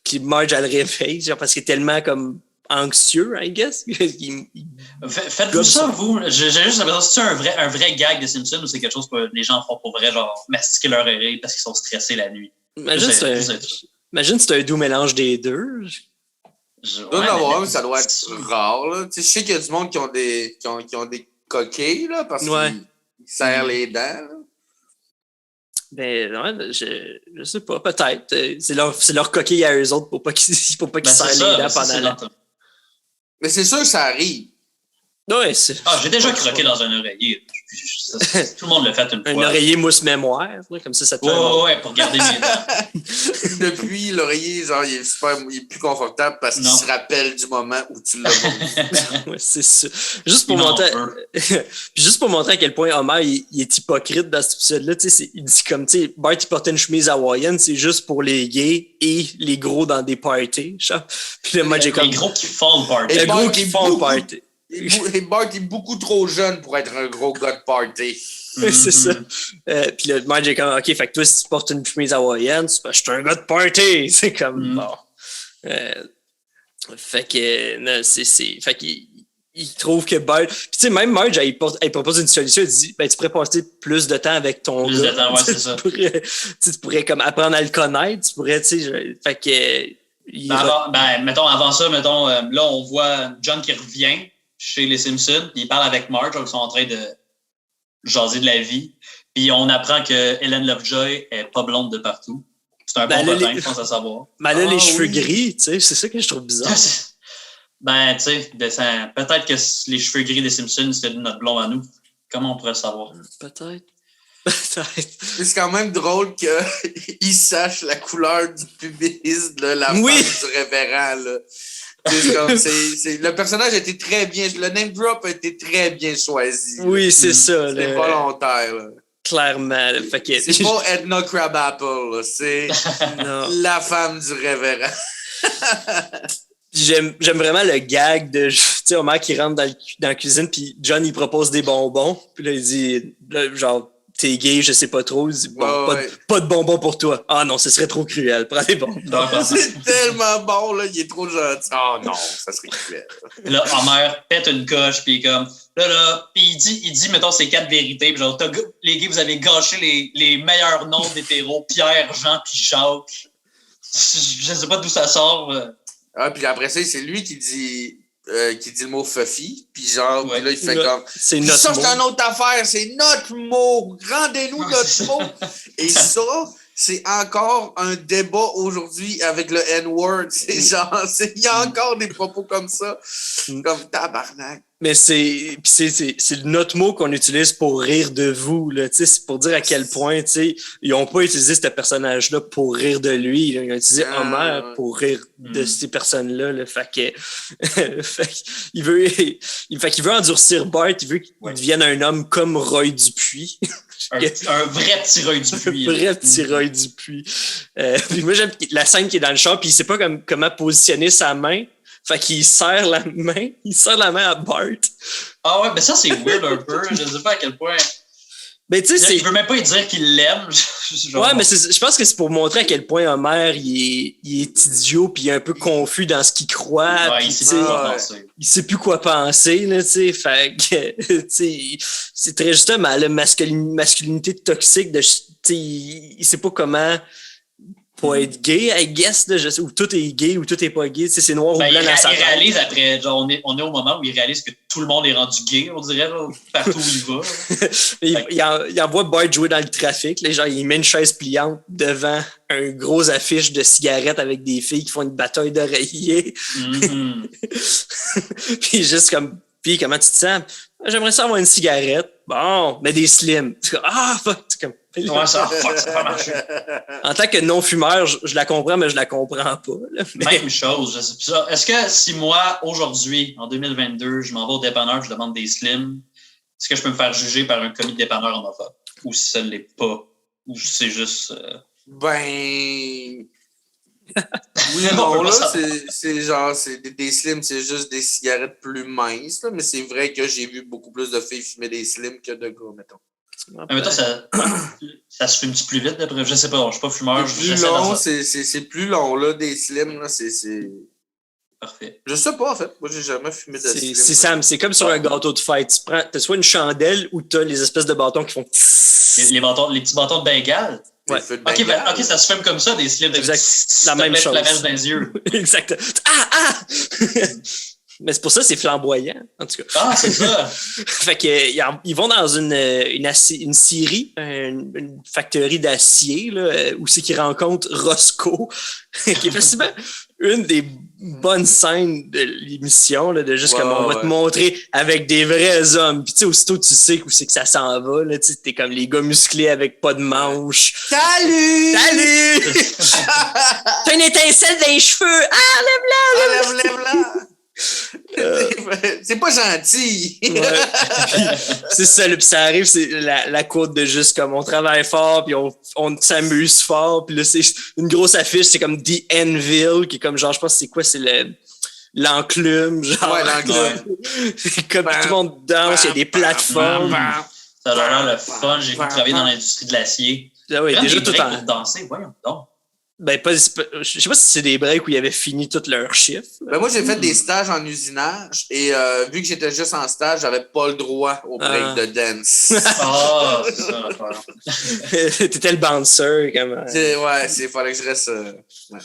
Speaker 1: puis Marge, elle le réveille, genre, parce qu'il est tellement comme anxieux, I guess.
Speaker 4: Faites-vous ça, vous? J'ai juste l'impression que c'est un vrai gag de Simpsons ou c'est quelque chose que les gens font pour vrai, genre mastiquer leur oreille parce qu'ils sont stressés la nuit?
Speaker 1: Imagine c'est un doux mélange des deux.
Speaker 3: Ça doit être rare, là. Tu sais, je sais qu'il y a du monde qui ont des coquilles, là, parce qu'ils serrent les dents, là.
Speaker 1: Ben, ouais, je sais pas, peut-être. C'est leur coquille à eux autres pour pas qu'ils serrent les dents pendant longtemps.
Speaker 3: Mais c'est sûr que ça arrive.
Speaker 1: Ouais,
Speaker 4: j'ai déjà croqué dans un oreiller. Tout le monde l'a fait une fois.
Speaker 1: Un oreiller mousse mémoire, comme ça te fait.
Speaker 4: Ouais, pour garder mes dents.
Speaker 3: Depuis, l'oreiller, genre, il est plus confortable parce qu'il se rappelle du moment où tu l'as vendu.
Speaker 1: Ouais, c'est ça. Juste pour montrer à quel point Homer il est hypocrite dans cet épisode-là, il dit comme, tu sais, Bart il portait une chemise hawaïenne, c'est juste pour les gays et les gros dans des parties. Puis moi, j'ai comme.
Speaker 4: Les gros qui font le party.
Speaker 1: Les gros qui font le party.
Speaker 3: Et Bart est beaucoup trop jeune pour être un gros gars de party.
Speaker 1: C'est ça. Puis là, Marge est comme, OK, fait que toi, si tu portes une chemise hawaïenne, c'est parce que je suis un gars de party. C'est comme, bon. Fait que, fait qu'il trouve que Bart. Puis tu sais, même Marge, elle propose une solution. Elle dit, ben, tu pourrais passer plus de temps avec ton gars.
Speaker 4: Plus de temps, ouais, c'est ça.
Speaker 1: Tu pourrais comme apprendre à le connaître. Tu pourrais, tu sais, fait que.
Speaker 4: Mettons, avant ça, là, on voit John qui revient chez les Simpsons, il parle avec Marge, ils sont en train de jaser de la vie, puis on apprend que Hélène Lovejoy est pas blonde de partout. C'est un bon potin, je pense à savoir.
Speaker 1: Mais elle a les cheveux gris, tu sais, c'est ça que je trouve bizarre.
Speaker 4: Tu sais, peut-être que les cheveux gris des Simpsons, c'était notre blonde à nous. Comment on pourrait le savoir?
Speaker 1: Peut-être.
Speaker 3: C'est quand même drôle qu'il sache la couleur du pubis de la femme du révérend, là. Le personnage a été très bien... Le name drop a été très bien choisi.
Speaker 1: Oui, c'est ça.
Speaker 3: C'est volontaire. Là.
Speaker 1: Clairement. Fait que...
Speaker 3: C'est pas Edna Crabapple. Là. C'est la femme du révérend.
Speaker 1: J'aime vraiment le gag de, tu sais, Homer qui rentre dans la cuisine, puis John, il propose des bonbons. Puis là, il dit, genre, t'es gay, je sais pas trop. Il dit, bon, pas de bonbons pour toi. Ah non, ce serait trop cruel. Prends des bonbons.
Speaker 3: C'est tellement bon, là. Il est trop gentil. Ah non, ça serait cruel.
Speaker 4: Là, Homer pète une coche, puis comme, puis il dit, mettons, ces 4 vérités. Puis genre, les gays, vous avez gâché les meilleurs noms d'hétéros, Pierre, Jean, puis Jacques. Je sais pas d'où ça sort.
Speaker 3: Ah, puis après ça, c'est lui qui dit le mot Fuffy. Puis genre, puis là, il fait comme...
Speaker 1: C'est notre
Speaker 3: ça,
Speaker 1: mot.
Speaker 3: c'est une autre affaire. C'est notre mot. Rendez-nous notre mot. Et ça, c'est encore un débat aujourd'hui avec le N-word. C'est genre... Il y a encore des propos comme ça. Comme tabarnak.
Speaker 1: Mais c'est notre mot qu'on utilise pour rire de vous, là, tu sais, c'est pour dire à quel point, tu sais, ils ont pas utilisé ce personnage-là pour rire de lui, là. Ils ont utilisé Homer pour rire de ces personnes-là, là. Fait qu'il veut endurcir Bart, il veut qu'il devienne un homme comme Roy Dupuis.
Speaker 4: un vrai petit Roy Dupuis.
Speaker 1: Un vrai petit Roy Dupuis. Puis moi, j'aime la scène qui est dans le char, puis il sait pas comment positionner sa main. Fait qu'il serre la main à Bart.
Speaker 4: Ah ouais, mais ça, c'est weird un peu. Je sais pas à quel point...
Speaker 1: Ben, tu sais,
Speaker 4: il veut même pas dire qu'il l'aime.
Speaker 1: Ouais, mais je pense que c'est pour montrer à quel point Homer, il est idiot puis il est un peu confus dans ce qu'il croit.
Speaker 4: Ouais,
Speaker 1: pis,
Speaker 4: il sait plus quoi penser.
Speaker 1: Il sait plus quoi penser, là, tu sais. Fait que, tu sais, c'est très justement la masculinité toxique de, tu sais, il sait pas comment... Pour être gay, I guess, là, je sais, ou tout est gay ou tout est pas gay, c'est noir ou blanc dans sa tête.
Speaker 4: Il réalise après, genre, on est au moment où il réalise que tout le monde est rendu gay, on dirait, là, partout où il va.
Speaker 1: il envoie Bart jouer dans le trafic, là, genre, il met une chaise pliante devant un gros affiche de cigarettes avec des filles qui font une bataille d'oreiller. Puis juste comme, puis comment tu te sens? J'aimerais ça avoir une cigarette. Bon, mais des slims. Ah, fuck, c'est comme...
Speaker 4: Ouais, ça va marcher.
Speaker 1: En tant que non-fumeur, je la comprends, mais je la comprends pas. Là.
Speaker 4: Même chose. Je sais pas. Est-ce que si moi, aujourd'hui, en 2022, je m'en vais au dépanneur, je demande des slims, est-ce que je peux me faire juger par un commis de dépanneur homophobe? Ou si ça ne l'est pas? Ou c'est juste...
Speaker 3: Ben... Oui, non, là, c'est genre, des slims, c'est juste des cigarettes plus minces, là, mais c'est vrai que j'ai vu beaucoup plus de filles fumer des slims que de gars, mettons.
Speaker 4: Mais mettons, ça se fume-tu plus vite, d'après? Je sais pas, je suis pas fumeur.
Speaker 3: C'est plus long, c'est plus long, là, des slims, là, c'est...
Speaker 4: Parfait.
Speaker 3: Je sais pas, en fait. Moi, j'ai jamais fumé de slim.
Speaker 1: C'est Sam, c'est comme sur un gâteau de fête. T'as soit une chandelle ou t'as les espèces de bâtons qui font...
Speaker 4: Les petits bâtons de Bengale?
Speaker 1: Ouais.
Speaker 4: OK, ça se fume comme ça, des slims.
Speaker 1: Exact. La même chose.
Speaker 4: La mèche dans les yeux.
Speaker 1: Exact. Ah! Mais c'est pour ça que c'est flamboyant, en tout cas.
Speaker 4: Ah, c'est ça!
Speaker 1: Fait que ils vont dans une scierie, une factory d'acier, là, où c'est qu'ils rencontrent Roscoe, qui est possiblement une des bonnes scènes de l'émission, là, de juste comme on va te montrer avec des vrais hommes. Puis tu sais, aussitôt tu sais où c'est que ça s'en va, là, tu sais, t'es comme les gars musclés avec pas de manches.
Speaker 3: Salut!
Speaker 1: T'as une étincelle dans les cheveux! Ah,
Speaker 3: lève-la! C'est pas gentil.
Speaker 1: Ouais. C'est ça, puis ça arrive, c'est la côte de juste comme on travaille fort, puis on s'amuse fort, puis là c'est une grosse affiche, c'est comme The Anvil, qui est comme genre, je pense c'est quoi, c'est l'enclume, genre.
Speaker 3: Ouais, l'enclume.
Speaker 1: Comme tout le monde danse, il y a des plateformes.
Speaker 4: Ça a l'air le fun, j'ai vu travailler dans l'industrie de l'acier.
Speaker 1: Ah oui, déjà tout en...
Speaker 4: pour danser, voyons donc.
Speaker 1: Ben, je sais pas si c'est des breaks où ils avaient fini tout leur chiffre.
Speaker 3: Ben, moi, j'ai fait des stages en usinage et vu que j'étais juste en stage, j'avais pas le droit au break de dance.
Speaker 4: Ah, c'est ça l'affaire.
Speaker 1: T'étais le bouncer, comment?
Speaker 3: Ouais, fallait que je reste... Ouais.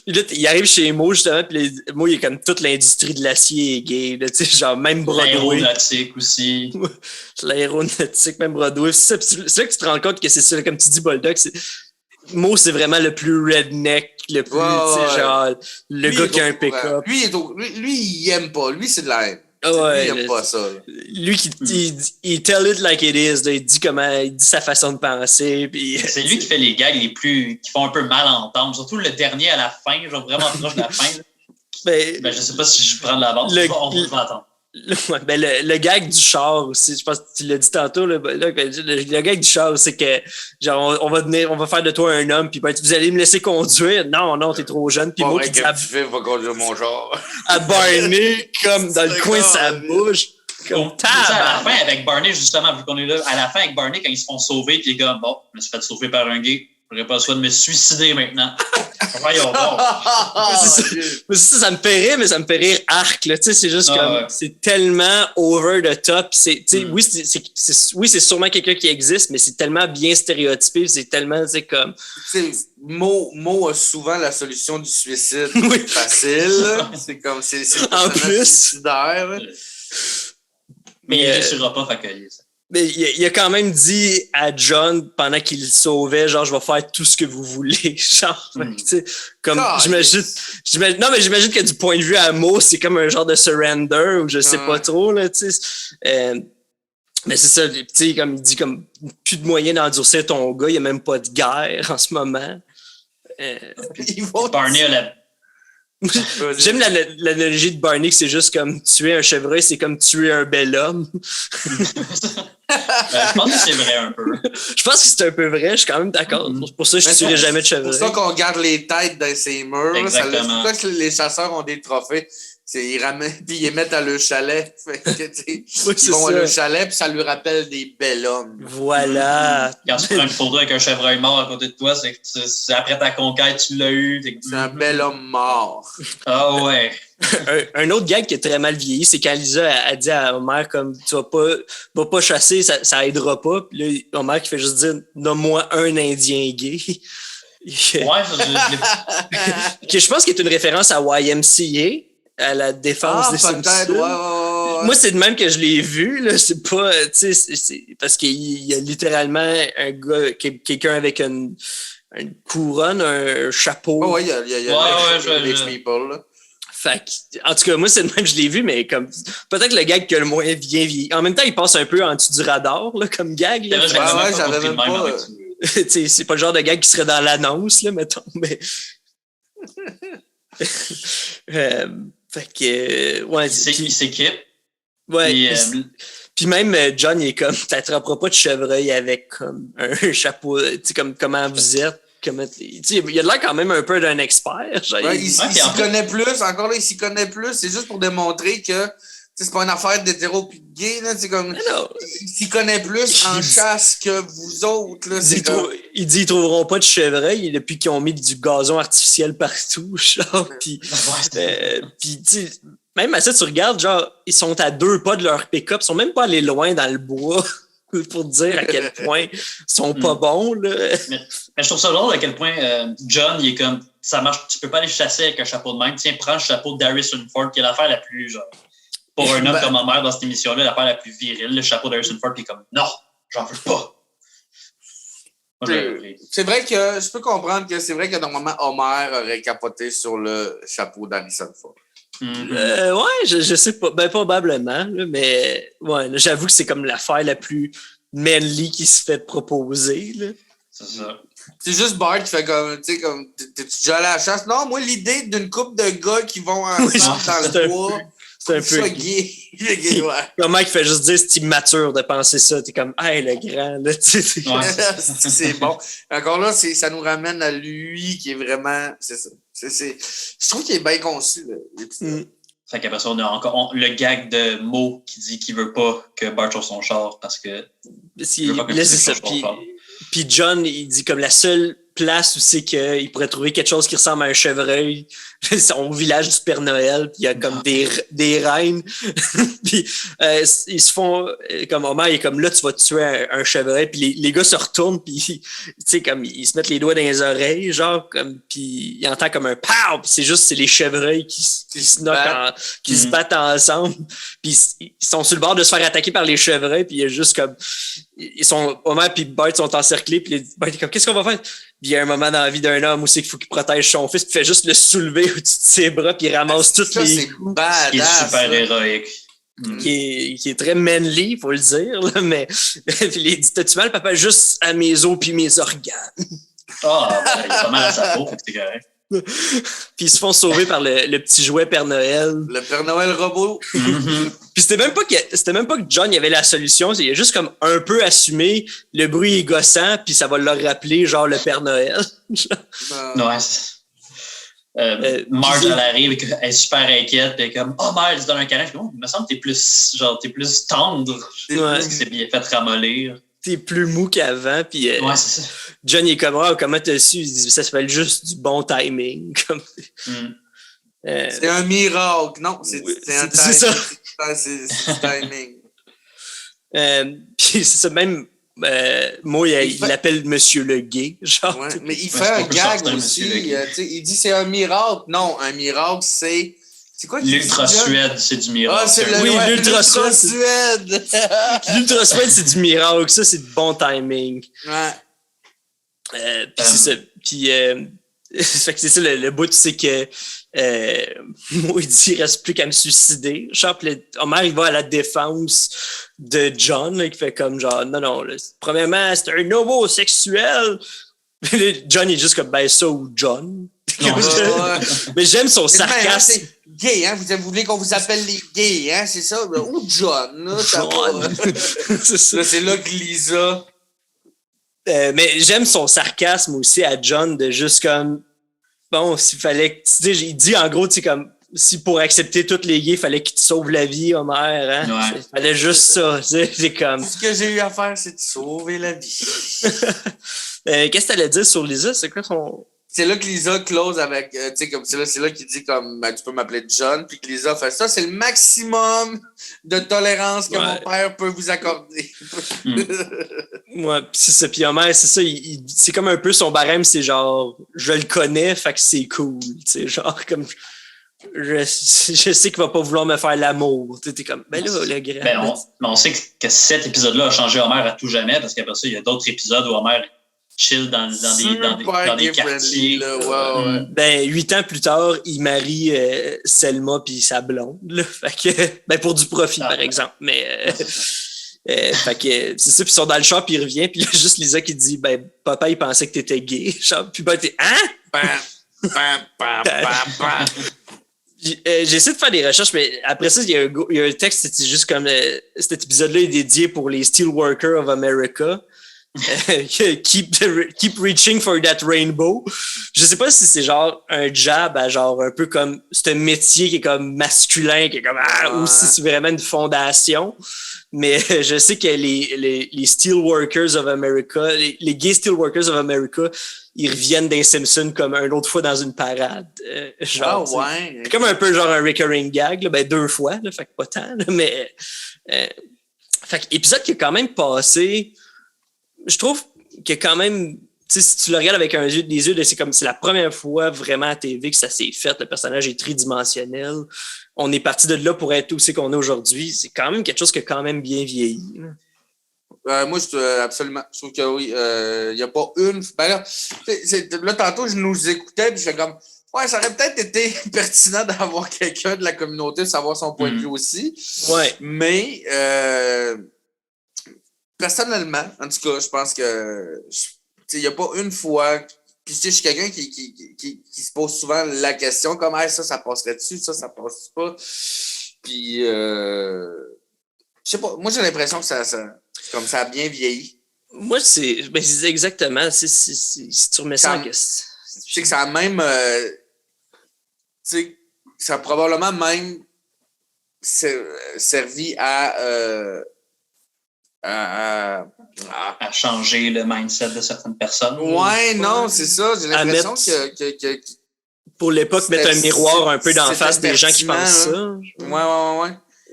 Speaker 1: Là, il arrive chez Mo, justement, puis Mo, il est comme toute l'industrie de l'acier est gay, là, tu sais, genre même Broadway.
Speaker 4: L'aéronautique aussi.
Speaker 1: L'aéronautique, même Broadway. C'est là que tu te rends compte que c'est ça, comme tu dis, Boldock, Mo, c'est vraiment le plus redneck, le plus, tu sais, genre, le gars qui a un pick-up.
Speaker 3: Lui, il aime pas. Lui, c'est de la haine.
Speaker 1: Ouais,
Speaker 3: il aime pas ça. Là.
Speaker 1: Lui il tell it like it is, là, il dit sa façon de penser. Puis,
Speaker 4: c'est lui qui fait les gags qui font un peu mal entendre, surtout le dernier à la fin, genre vraiment proche de la fin. Ben, je sais pas si je prends de l'avance, on va attendre.
Speaker 1: Le gag du char aussi, je pense que tu l'as dit tantôt, le gag du char, c'est que genre on va faire de toi un homme, puis vous allez me laisser conduire. Non, t'es trop jeune. Puis moi qui dis
Speaker 3: tu fais, va conduire mon char.
Speaker 1: À Barney, comme dans le coin de sa bouche. Comme
Speaker 4: à la fin avec Barney, justement, vu qu'on est là, à la fin avec Barney, quand ils se font sauver, puis les gars, bon, je me suis fait sauver par un gay, j'aurais pas le choix de me suicider maintenant. Voyons donc.
Speaker 1: Ça me fait rire, mais ça me fait rire arc. Là. C'est juste comme. C'est tellement over the top. Oui, c'est sûrement quelqu'un qui existe, mais c'est tellement bien stéréotypé. C'est tellement. Comme.
Speaker 3: Mo a souvent la solution du suicide facile. C'est comme. C'est
Speaker 1: en plus.
Speaker 3: Suicidaire.
Speaker 4: Mais il ne réussira pas, fait que.
Speaker 1: Mais il a quand même dit à John pendant qu'il le sauvait, genre, je vais faire tout ce que vous voulez. Genre, tu sais, comme, j'imagine, non, mais j'imagine que du point de vue à Mo, c'est comme un genre de surrender ou je sais pas trop, là, tu sais. Mais c'est ça, tu sais, comme il dit, comme, plus de moyens d'endurcir ton gars, il n'y a même pas de guerre en ce moment.
Speaker 4: Barney a la.
Speaker 1: J'aime l'analogie de Barney que c'est juste comme tuer un chevreuil, c'est comme tuer un bel homme.
Speaker 4: Je pense que c'est vrai un peu.
Speaker 1: Je pense que c'est un peu vrai, je suis quand même d'accord. Pour ça, je ne tuerai jamais de chevreuil.
Speaker 3: C'est pour ça qu'on garde les têtes dans ces murs.
Speaker 4: Exactement.
Speaker 3: C'est pour ça que les chasseurs ont des trophées. Ils ramènent, puis ils les mettent à leur chalet. Ils vont à leur chalet, puis ça lui rappelle des bels hommes.
Speaker 1: Voilà.
Speaker 4: Quand tu prends une photo avec un chevreuil mort à côté de toi, c'est après ta conquête, tu l'as eu.
Speaker 3: C'est un bel homme mort.
Speaker 4: Ah ouais.
Speaker 1: Un autre gag qui est très mal vieilli, c'est quand Lisa a dit à Homer comme tu vas pas chasser, ça aidera pas. Puis là, Homer qui fait juste dire nomme-moi un Indien gay.
Speaker 4: Ouais,
Speaker 1: je pense qu'il est une référence à YMCA. À la défense des Simpsons.
Speaker 3: Ouais.
Speaker 1: Moi, c'est de même que je l'ai vu. Là. C'est pas, tu sais, c'est parce qu'il y a littéralement un gars, quelqu'un avec une couronne, un chapeau.
Speaker 3: Oh, ouais, il y a les people. Là.
Speaker 1: Fait en tout cas, moi, c'est de même que je l'ai vu, mais comme peut-être le gag qui a le moins bien vieilli. En même temps, il passe un peu en dessous du radar là, comme gag. Là.
Speaker 3: J'avais même pas.
Speaker 1: C'est pas le genre de gag qui serait dans l'annonce, là, mettons, mais. Fait que, ouais.
Speaker 4: Il s'équipe.
Speaker 1: Ouais. Puis même John, il est comme, t'attraperas pas de chevreuil avec comme un chapeau, tu sais, comme comment vous êtes. Il a l'air quand même un peu d'un expert.
Speaker 3: Ouais, il s'y connaît plus. Encore là, il s'y connaît plus. C'est juste pour démontrer que c'est pas une affaire d'hétéro pis de gay. Là, comme, il s'y connaît plus en chasse que vous autres. Là,
Speaker 1: il dit qu'ils trouveront pas de chevreuil depuis qu'ils ont mis du gazon artificiel partout. Puis, même à ça, tu regardes, genre, ils sont à 2 pas de leur pick-up. Ils sont même pas allés loin dans le bois pour dire à quel point ils sont pas bons. Là.
Speaker 4: Mais je trouve ça drôle à quel point John, il est comme, ça marche, tu peux pas aller chasser avec un chapeau de même. Tiens, prends le chapeau d'Harrison Ford, qui est l'affaire la plus, genre, pour un homme comme Homer dans cette émission-là, l'affaire la plus virile, le chapeau d'Harrison Ford, puis comme, non, j'en veux pas.
Speaker 3: C'est vrai que je peux comprendre que c'est vrai que normalement Homer aurait capoté sur le chapeau d'Harrison Ford.
Speaker 1: Ouais, je sais pas. Ben, probablement, là, mais ouais, là, j'avoue que c'est comme l'affaire la plus manly qui se fait proposer. Là.
Speaker 4: C'est ça.
Speaker 3: C'est juste Bart qui fait comme, tu sais, comme, t'es-tu déjà allé à la chasse? Non, moi, l'idée d'une couple de gars qui vont ensemble dans le bois,
Speaker 1: c'est un peu
Speaker 3: gay.
Speaker 1: Comment il fait juste dire c'est immature de penser ça? T'es comme, hey, le grand, là, tu sais.
Speaker 3: C'est bon. Encore là, ça nous ramène à lui qui est vraiment, c'est ça. Je trouve qu'il est bien conçu, l'épisode.
Speaker 4: Fait qu'après ça, on a encore le gag de Mo qui dit qu'il veut pas que Bart chauffe son char parce que.
Speaker 1: Puis John, il dit comme la seule place où c'est qu'il pourrait trouver quelque chose qui ressemble à un chevreuil, c'est au village du Père Noël, puis il y a comme des reines. Puis ils se font comme Homer, il est comme là, tu vas tuer un chevreuil, puis les gars se retournent, puis tu sais, comme ils se mettent les doigts dans les oreilles, genre, comme, puis il entend comme un pow, puis c'est les chevreuils qui se battent ensemble, puis ils sont sur le bord de se faire attaquer par les chevreuils, puis il y a juste comme Homer puis Bart sont encerclés, puis Bart est comme qu'est-ce qu'on va faire? Puis il y a un moment dans la vie d'un homme où c'est qu'il faut qu'il protège son fils, puis il fait juste le soulever au-dessus de ses bras, puis il ramasse toutes les coups.
Speaker 4: Il est super héroïque.
Speaker 1: qui est très manly, faut le dire, là, mais puis il dit, t'as-tu mal, papa? Juste à mes os puis mes organes.
Speaker 4: Ah, ben, il a pas mal à sa peau, fait que c'est correct.
Speaker 1: Puis ils se font sauver par le petit jouet Père Noël.
Speaker 3: Le Père Noël robot.
Speaker 1: Puis c'était même pas que John y avait la solution, il a juste comme un peu assumé le bruit est gossant, puis ça va leur rappeler genre le Père Noël.
Speaker 4: Ouais. Marge, elle arrive, elle est super inquiète, elle est comme oh Marge, tu donnes un câlin. Il me semble que t'es plus tendre. Parce que c'est bien fait ramollir.
Speaker 1: T'es plus mou qu'avant, puis
Speaker 4: ouais, c'est ça.
Speaker 1: John il est comme comment t'as su? Il dit ça s'appelle juste du bon timing.
Speaker 3: C'est un miracle, non? C'est
Speaker 1: ça.
Speaker 3: C'est du timing.
Speaker 1: Puis c'est ça, même moi, il l'appelle Monsieur le Gay. Genre,
Speaker 3: ouais, mais il fait un gag aussi. Il dit c'est un miracle. Non, un miracle, c'est. C'est quoi
Speaker 4: l'Ultra-Suède, c'est du miracle.
Speaker 1: Oui, l'Ultra-Suède. L'Ultra-Suède, c'est du miracle. Ça, c'est du bon timing.
Speaker 3: Ouais.
Speaker 1: Puis c'est ça. Puis fait que c'est ça, le bout, c'est que moi, il dit, il reste plus qu'à me suicider. Genre, Homer, il va à la défense de John, là, qui fait comme genre, non, là, premièrement, c'est un homosexuel. John, il est juste comme, ben ça ou John. Mais j'aime son sarcasme.
Speaker 3: C'est gay, hein? Vous voulez qu'on vous appelle les gays, hein? C'est ça? Ou John, là. C'est ça. C'est là que Lisa.
Speaker 1: Mais j'aime son sarcasme aussi à John de juste comme bon, s'il fallait. Il dit en gros, tu sais, comme si pour accepter tous les gays, il fallait qu'il te sauve la vie, Homer, hein? Ouais. Il fallait juste ça. C'est comme.
Speaker 3: Ce que j'ai eu à faire, c'est de sauver la vie.
Speaker 1: Qu'est-ce que t'allais dire sur Lisa? C'est quoi son.
Speaker 3: C'est là que Lisa close avec, tu sais, comme c'est là qu'il dit comme, ben, tu peux m'appeler John, puis que Lisa fait ça, c'est le maximum de tolérance que mon père peut vous accorder.
Speaker 1: Ouais, c'est ça. Puis Homer, c'est ça, c'est comme un peu son barème, c'est genre, je le connais, fait que c'est cool, tu sais, genre comme, je sais qu'il va pas vouloir me faire l'amour. T'es comme, ben là, le grand.
Speaker 4: Ben on sait que cet épisode-là a changé Homer à tout jamais, parce qu'après ça, il y a d'autres épisodes où Homer chill dans des quartiers.
Speaker 3: Là,
Speaker 1: Ben, 8 ans plus tard, il marie Selma puis sa blonde. Là. Fait que, ben, pour du profit, par exemple. Mais fait que c'est ça, puis ils sont dans le char, puis il revient, puis il y a juste Lisa qui dit ben, papa, il pensait que t'étais gay. Genre, puis ben, t'es J'essaie de faire des recherches, mais après ça, il y a un texte, c'était juste comme cet épisode-là est dédié pour les Steelworkers of America. Keep reaching for that rainbow. Je sais pas si c'est genre un jab à genre un peu comme c'est un métier qui est comme masculin, qui est comme ou si c'est vraiment une fondation. Mais je sais que les Steelworkers of America, les gays Steelworkers of America, ils reviennent d'un Simpsons comme une autre fois dans une parade. Genre, c'est comme un peu genre un recurring gag, là, ben 2 fois, là, fait que pas tant, là, mais fait que épisode qui est quand même passé. Je trouve que quand même, si tu le regardes avec des yeux, c'est la première fois vraiment à TV que ça s'est fait. Le personnage est tridimensionnel. On est parti de là pour être où c'est qu'on est aujourd'hui. C'est quand même quelque chose qui a quand même bien vieilli.
Speaker 3: Moi, absolument. Je trouve que oui. Il n'y a pas une. Ben là, tantôt, je nous écoutais, puis je fais comme. Ouais, ça aurait peut-être été pertinent d'avoir quelqu'un de la communauté, savoir son point de vue aussi.
Speaker 1: Ouais.
Speaker 3: Mais. Personnellement, en tout cas, je pense que il n'y a pas une fois. Puis je suis quelqu'un qui se pose souvent la question comme ça passerait dessus, ça passe pas. Puis je sais pas, moi j'ai l'impression que ça a bien vieilli.
Speaker 1: Moi, c'est exactement. Si tu remets ça en question.
Speaker 3: Je sais que ça a même ça a probablement même servi à
Speaker 4: changer le mindset de certaines personnes.
Speaker 3: Ouais, non, c'est ça. J'ai l'impression que
Speaker 1: pour l'époque, mettre un miroir un peu d'en face des gens qui pensent ça.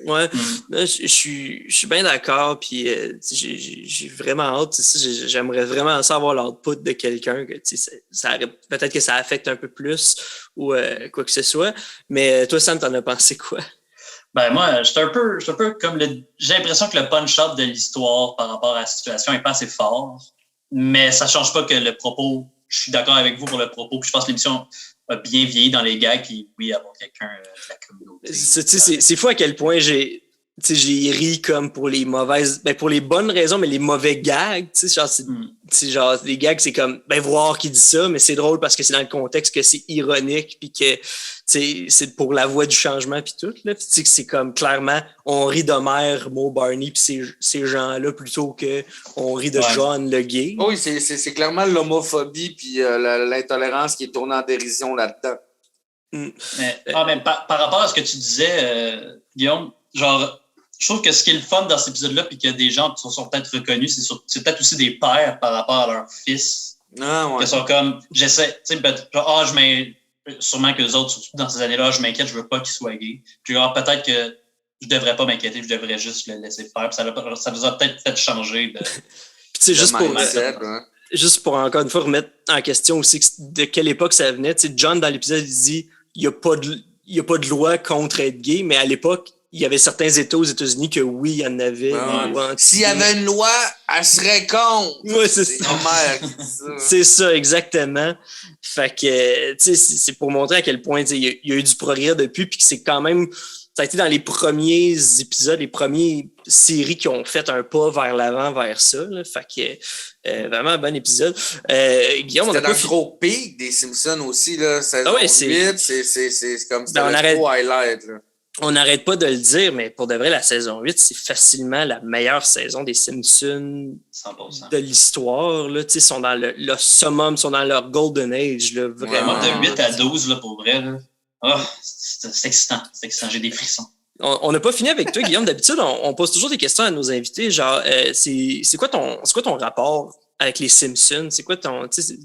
Speaker 1: Ouais. Je suis bien d'accord, puis j'ai vraiment hâte. J'aimerais vraiment ça avoir l'output de quelqu'un que peut-être que ça affecte un peu plus ou quoi que ce soit. Mais toi, Sam, t'en as pensé quoi?
Speaker 4: Ben moi, je suis un peu comme j'ai l'impression que le punch-up de l'histoire par rapport à la situation n'est pas assez fort, mais ça change pas que le propos, je suis d'accord avec vous pour le propos, puis je pense que l'émission a bien vieilli dans les gags, puis oui, avoir quelqu'un de la communauté.
Speaker 1: C'est fou à quel point tu sais, j'ai ri comme pour les mauvaises, ben pour les bonnes raisons, mais les mauvais gags, tu sais, genre, c'est genre, les gags, c'est comme, ben voir qui dit ça, mais c'est drôle parce que c'est dans le contexte que c'est ironique, puis que, tu sais, c'est pour la voix du changement, puis tout, là, tu sais, que c'est comme, clairement, on rit d'Homer, Mo, Barney, puis ces gens-là, plutôt que on rit de John, le gay.
Speaker 3: Oui, c'est clairement l'homophobie, puis l'intolérance qui est tournée en dérision là-dedans.
Speaker 4: Mais par rapport à ce que tu disais, Guillaume, genre, je trouve que ce qui est le fun dans cet épisode-là, puis qu'il y a des gens qui sont peut-être reconnus, c'est peut-être aussi des pères par rapport à leurs fils.
Speaker 3: Ah, ouais.
Speaker 4: Qui sont comme, j'essaie, tu sais, genre, sûrement que les autres, surtout dans ces années-là, je m'inquiète, je veux pas qu'ils soient gays. Puis genre, peut-être que je devrais pas m'inquiéter, je devrais juste le laisser faire. Puis ça nous a peut-être fait changer de.
Speaker 1: Puis tu sais, juste pour encore une fois remettre en question aussi de quelle époque ça venait. Tu sais, John, dans l'épisode, il dit il n'y a pas de loi contre être gay, mais à l'époque, il y avait certains États aux États-Unis que oui, il y en avait.
Speaker 3: S'il y avait une loi, elle serait contre.
Speaker 1: Oui, c'est ça. C'est ça, exactement. Fait que, tu sais, c'est pour montrer à quel point il y a eu du progrès depuis, puis que c'est quand même. Ça a été dans les premiers épisodes, les premières séries qui ont fait un pas vers l'avant, vers ça. Là. Fait que vraiment un bon épisode. Guillaume,
Speaker 3: c'était dans le gros pic des Simpsons aussi, là. Saison 8, c'est comme c'était le gros highlight. Là.
Speaker 1: On n'arrête pas de le dire, mais pour de vrai, la saison 8, c'est facilement la meilleure saison des Simpsons
Speaker 4: 100%.
Speaker 1: De l'histoire. Là. Ils sont dans le summum, ils sont dans leur golden age. Là, vraiment.
Speaker 4: De 8 à 12, là, pour vrai. Là. Oh, c'est excitant, j'ai des frissons.
Speaker 1: On n'a pas fini avec toi, Guillaume. D'habitude, on pose toujours des questions à nos invités. Genre, c'est quoi ton rapport avec les Simpsons? C'est quoi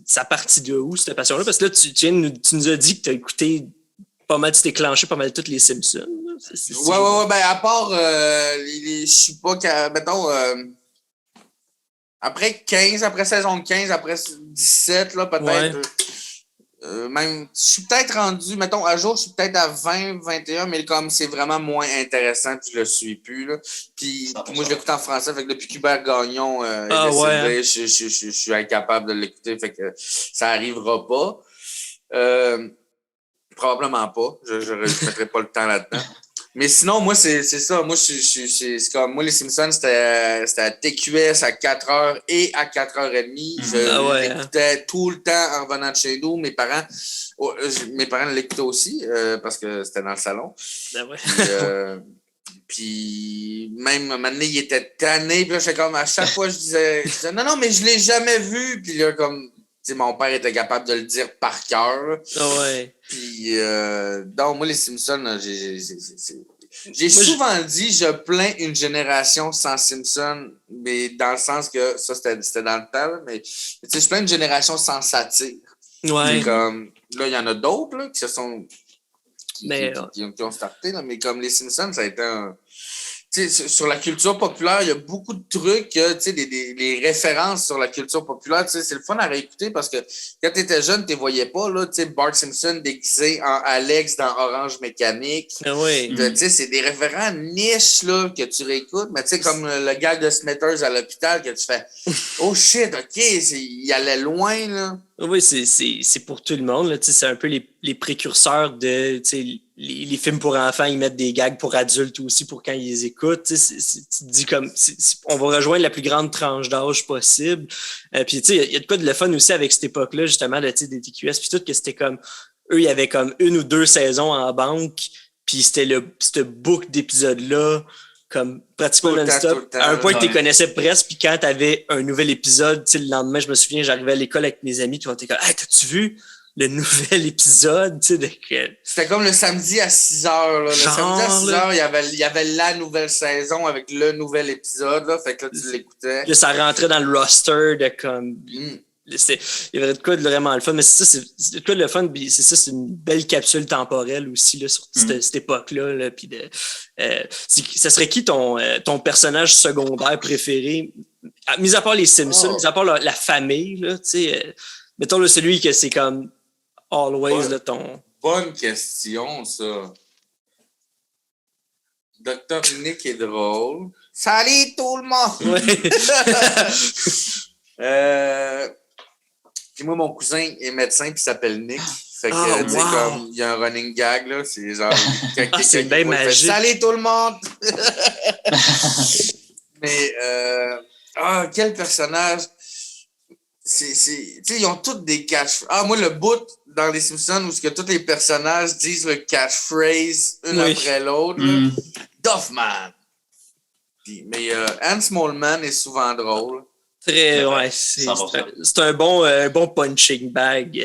Speaker 1: ça partit de où, cette passion-là? Parce que là, tu nous as dit que tu as écouté pas mal, tu t'es clenché pas mal toutes les Simpsons.
Speaker 3: Ouais. Ben, à part, je suis pas, mettons, après saison 15, après 17, là, peut-être. Même, je suis peut-être rendu, mettons, à jour, je suis peut-être à 20, 21, mais comme c'est vraiment moins intéressant, puis je le suis plus, là. Puis moi, je l'écoute en français, fait que depuis qu'Hubert Gagnon est décédé, je suis incapable de l'écouter, fait que ça arrivera pas. Probablement pas. Je ne mettrai pas le temps là-dedans. Mais sinon, moi, c'est ça. Moi, c'est comme moi, les Simpsons, c'était à TQS à 4h et à 4h30. Je l'écoutais tout le temps en revenant de chez nous. Mes parents l'écoutaient aussi parce que c'était dans le salon. Puis même à un moment donné, il était tanné. Puis là, j'étais comme à chaque fois, je disais non, mais je l'ai jamais vu. Puis là, comme. T'sais, mon père était capable de le dire par cœur. Puis, donc, moi, les Simpsons, j'ai souvent dit, je plains une génération sans Simpsons, mais dans le sens que, ça, c'était dans le temps, mais je plains une génération sans satire.
Speaker 1: Ouais.
Speaker 3: Comme, là, il y en a d'autres là, qui se sont. Qui ont starté, là, mais comme les Simpsons, ça a été un. Sur la culture populaire, il y a beaucoup de trucs, des références sur la culture populaire. C'est le fun à réécouter parce que quand tu étais jeune, tu ne voyais pas. Là, Bart Simpson déguisé en Alex dans Orange Mécanique. C'est des référents niches là, que tu réécoutes. Mais comme le gars de Smithers à l'hôpital, que tu fais « Oh shit, OK, il allait loin. » là.
Speaker 1: Oui, c'est pour tout le monde. Là. C'est un peu les précurseurs de les films pour enfants. Ils mettent des gags pour adultes aussi pour quand ils les écoutent. Tu te dis comme on va rejoindre la plus grande tranche d'âge possible. Puis il y a de quoi de le fun aussi avec cette époque-là, justement, là, des TQS. Puis tout, que c'était comme eux, il y avait comme 1 ou 2 saisons en banque. Puis c'était cette boucle d'épisodes-là. Comme pratiquement non-stop, à un point que tu connaissais presque, puis quand tu avais un nouvel épisode, le lendemain, je me souviens, j'arrivais à l'école avec mes amis, puis on était comme « Hey, t'as-tu vu le nouvel épisode? »
Speaker 3: C'était comme le samedi à 6h. Là. Le samedi à 6h, il y avait la nouvelle saison avec le nouvel épisode, là, fait que là, tu l'écoutais.
Speaker 1: Là, ça rentrait dans le roster de comme... Il y avait de quoi de vraiment le fun, mais c'est ça, c'est de quoi le fun, c'est ça, c'est une belle capsule temporelle aussi là, sur cette époque-là. Là, puis ça serait qui ton personnage secondaire préféré, mis à part les Simpsons, mis à part la famille, là, mettons là, celui que c'est comme always là, ton.
Speaker 3: Bonne question, ça. Dr. Nick est drôle. Salut tout le monde! Ouais. Puis moi, mon cousin est médecin puis s'appelle Nick. Fait que, tu sais, comme, il y a un running gag, là, c'est genre,
Speaker 1: c'est bien magique.
Speaker 3: Salut tout le monde! Mais, quel personnage! Tu sais, ils ont tous des catchphrases. Moi, le bout dans les Simpsons où ce que tous les personnages disent le catchphrase une après l'autre, Duffman! Mais Ant Smallman est souvent drôle.
Speaker 1: C'est un bon punching bag.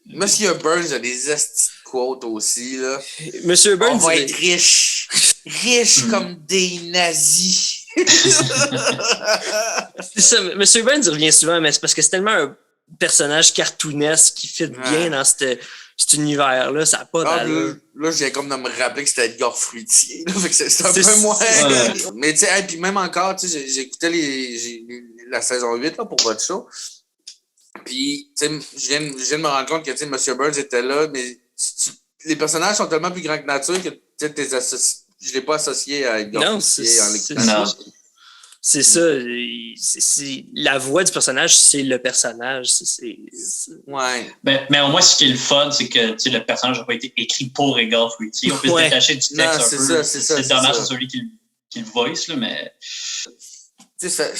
Speaker 3: Monsieur Burns a des esti de quotes aussi. Là.
Speaker 1: Monsieur Burns.
Speaker 3: On va être riche. Riche comme des nazis.
Speaker 1: C'est ça. Monsieur Burns revient souvent, mais c'est parce que c'est tellement un personnage cartoonesque qui fit bien dans cet univers-là. Ça n'a pas d'allure.
Speaker 3: Là, je viens comme de me rappeler que c'était Edgar Fruitier. Fait que c'est un peu moins. Ouais. Mais tu sais, puis même encore, tu sais, j'écoutais la saison 8 là, pour votre show. Puis, tu sais, je viens de me rendre compte que, tu sais, M. Burns était là, mais les personnages sont tellement plus grands que nature que, tu sais, je ne l'ai pas associé à Edgar Fruitier en l'écoutant.
Speaker 1: C'est ça. La voix du personnage, c'est le personnage.
Speaker 3: Ouais.
Speaker 4: Mais au moins, ce qui est le fun, c'est que le personnage n'a pas été écrit pour Edgar Fruitier. On peut se détacher du texte un peu. C'est dommage, c'est celui qui le voice, là, mais...
Speaker 3: Tu sais,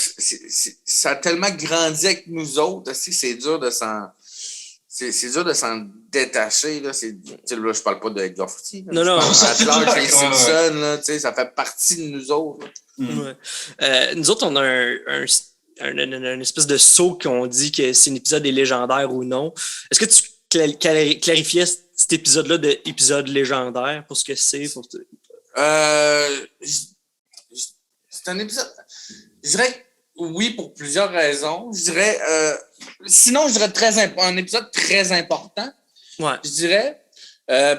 Speaker 3: ça a tellement grandi avec nous autres aussi que c'est dur de s'en... C'est dur de s'en détacher. Là, là, je parle pas de Edgar Fruitier.
Speaker 1: Non.
Speaker 3: Ça fait partie de nous autres.
Speaker 1: Nous autres, on a un espèce de saut qu'on dit que si un épisode est légendaire ou non. Est-ce que tu clarifiais cet épisode-là d'épisode légendaire pour ce que c'est?
Speaker 3: C'est un épisode... Je dirais que oui, pour plusieurs raisons. Je dirais... sinon, je dirais un épisode très important.
Speaker 1: Ouais.
Speaker 3: Je dirais.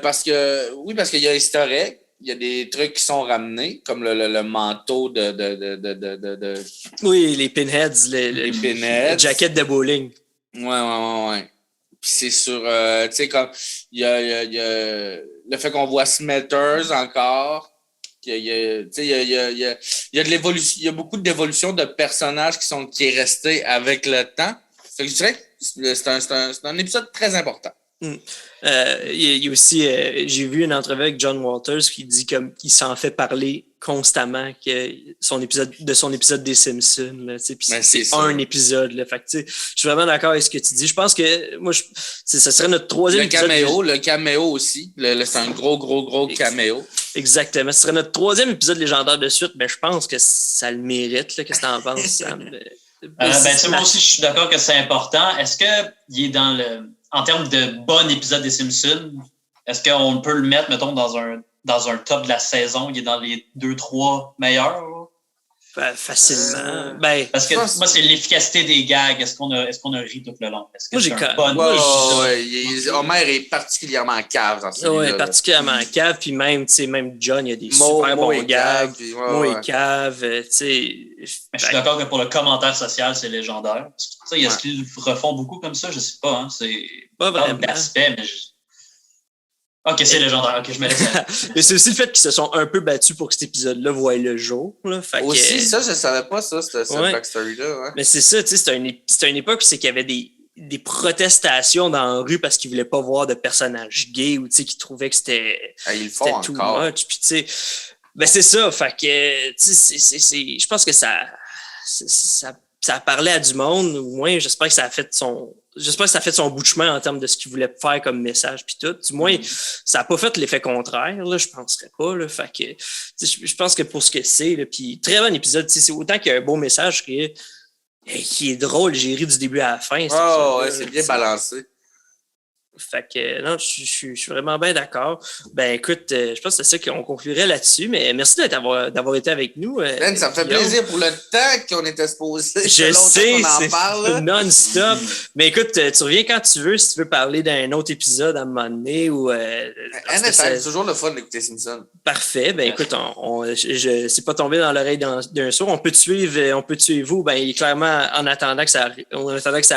Speaker 3: Parce qu'il y a historique. Il y a des trucs qui sont ramenés, comme le manteau de...
Speaker 1: Oui, les pinheads. Les
Speaker 3: pinheads.
Speaker 1: La jaquette de bowling.
Speaker 3: Ouais. Puis c'est sur... tu sais, comme... Il y a le fait qu'on voit Smithers encore. Il y a de l'évolution, il y a beaucoup d'évolution de personnages qui est resté avec le temps. Fait que je dirais que c'est un épisode très important.
Speaker 1: Il y a aussi, j'ai vu une entrevue avec John Walters qui dit qu'il s'en fait parler constamment de son épisode des Simpsons. Là, puis c'est un épisode. Là, fait que, je suis vraiment d'accord avec ce que tu dis. Je pense que moi, ça serait notre troisième épisode.
Speaker 3: Le caméo aussi. C'est un gros caméo.
Speaker 1: Exactement. Ce serait notre troisième épisode légendaire de suite. Mais je pense que ça le mérite. Qu'est-ce que tu en penses, Sam?
Speaker 4: Moi aussi, je suis d'accord que c'est important. Est-ce qu'il est dans en termes de bon épisode des Simpsons, est-ce qu'on peut le mettre, mettons, dans un top de la saison? Il est dans les 2-3 meilleurs?
Speaker 1: Facilement.
Speaker 4: Parce que moi, c'est l'efficacité des gags. Est-ce qu'on a ri tout le long? Est-ce que
Speaker 1: c'est
Speaker 4: un bon...
Speaker 3: Homer est particulièrement cave dans ce
Speaker 1: Oui, particulièrement cave. Puis même John, il y a des super bons gags. Mo et cave.
Speaker 4: Mais je suis d'accord que pour le commentaire social, c'est légendaire. Est-ce qu'ils refont beaucoup comme ça? Je sais pas. Hein. C'est
Speaker 1: pas vraiment
Speaker 4: d'aspect, mais... OK, c'est légendaire. OK, je me laisse aller.
Speaker 1: Mais c'est aussi le fait qu'ils se sont un peu battus pour que cet épisode-là voie le jour. Là.
Speaker 3: Aussi, ça, je savais pas ça, cette backstory-là. Ouais.
Speaker 1: Mais c'est ça, tu sais, c'était une époque où c'est qu'il y avait des protestations dans la rue parce qu'ils voulaient pas voir de personnages gays ou tu sais, qu'ils trouvaient que c'était
Speaker 3: ils le font
Speaker 1: too
Speaker 3: encore.
Speaker 1: much. Puis tu sais, c'est ça. Fait que, tu sais, je pense que ça parlait à du monde. Au moins, j'espère que ça a fait son bout de chemin en termes de ce qu'il voulait faire comme message puis tout. Du moins, ça n'a pas fait l'effet contraire, là, je penserais pas. Là, fait que je pense que pour ce que c'est, là, puis très bon épisode, c'est autant qu'il y a un beau message qui est drôle, j'ai ri du début à la fin.
Speaker 3: C'est bien balancé.
Speaker 1: Fait que non, je suis vraiment bien d'accord. Ben écoute, je pense que c'est ça qu'on conclurait là-dessus, mais merci d'avoir été avec nous.
Speaker 3: Ben, ça me fait plaisir pour le temps qu'on était supposé.
Speaker 1: Je sais,
Speaker 3: c'est
Speaker 1: non-stop. Mais écoute, tu reviens quand tu veux, si tu veux parler d'un autre épisode à un moment donné.
Speaker 3: C'est toujours le fun d'écouter Simpson.
Speaker 1: Parfait. Ben écoute, c'est pas tombé dans l'oreille d'un sourd. On peut te suivre vous. Ben, il est clairement en attendant que ça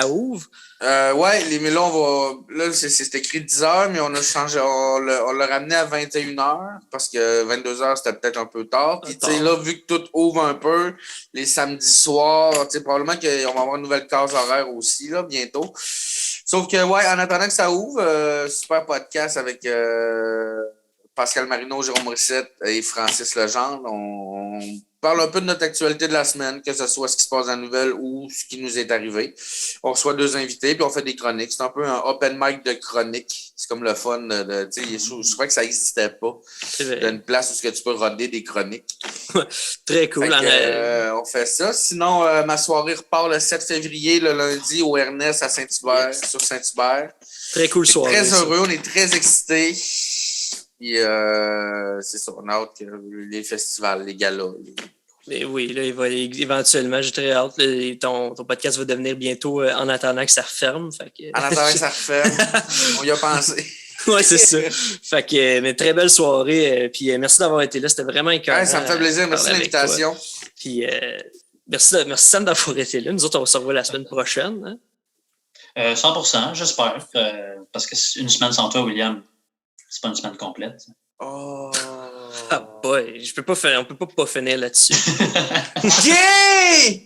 Speaker 1: ouvre.
Speaker 3: Mais là, c'est écrit 10h, mais on a changé, on l'a ramené à 21h parce que 22h, c'était peut-être un peu tard. Puis, tu sais, là, vu que tout ouvre un peu, les samedis soirs, tu sais, probablement qu'on va avoir une nouvelle case horaire aussi, là, bientôt. Sauf que, ouais, en attendant que ça ouvre, super podcast avec Pascal Marino, Jérôme Morissette et Francis Legendre. On parle un peu de notre actualité de la semaine, que ce soit ce qui se passe dans la nouvelle ou ce qui nous est arrivé. On reçoit 2 invités, puis on fait des chroniques. C'est un peu un open mic de chronique. C'est comme le fun. Je crois que ça n'existait pas. D'une place où ce que tu peux roder des chroniques.
Speaker 1: Très cool.
Speaker 3: On fait ça. Sinon, ma soirée repart le 7 février, le lundi, au Ernest à Saint-Hubert, sur Saint-Hubert.
Speaker 1: Très cool soirée.
Speaker 3: Très heureux, on est très excités. Puis, c'est ça, on a hâte que les festivals, les galas.
Speaker 1: Mais oui, là, il va éventuellement, j'ai très hâte. Là, ton podcast va devenir bientôt en attendant que ça referme. Fait que...
Speaker 3: En attendant que ça referme, on y a pensé.
Speaker 1: Ouais, c'est ça. Fait que, mais très belle soirée. Puis merci d'avoir été là. C'était vraiment écœurant.
Speaker 3: Ouais, ça me fait plaisir. Merci de l'invitation.
Speaker 1: Puis merci Sam d'avoir été là. Nous autres, on se revoit la semaine prochaine. Hein?
Speaker 4: 100%, j'espère. Parce que une semaine sans toi, William, c'est pas une semaine complète.
Speaker 3: Oh.
Speaker 1: Ah boy, on peut pas finir là-dessus.
Speaker 3: Yeah!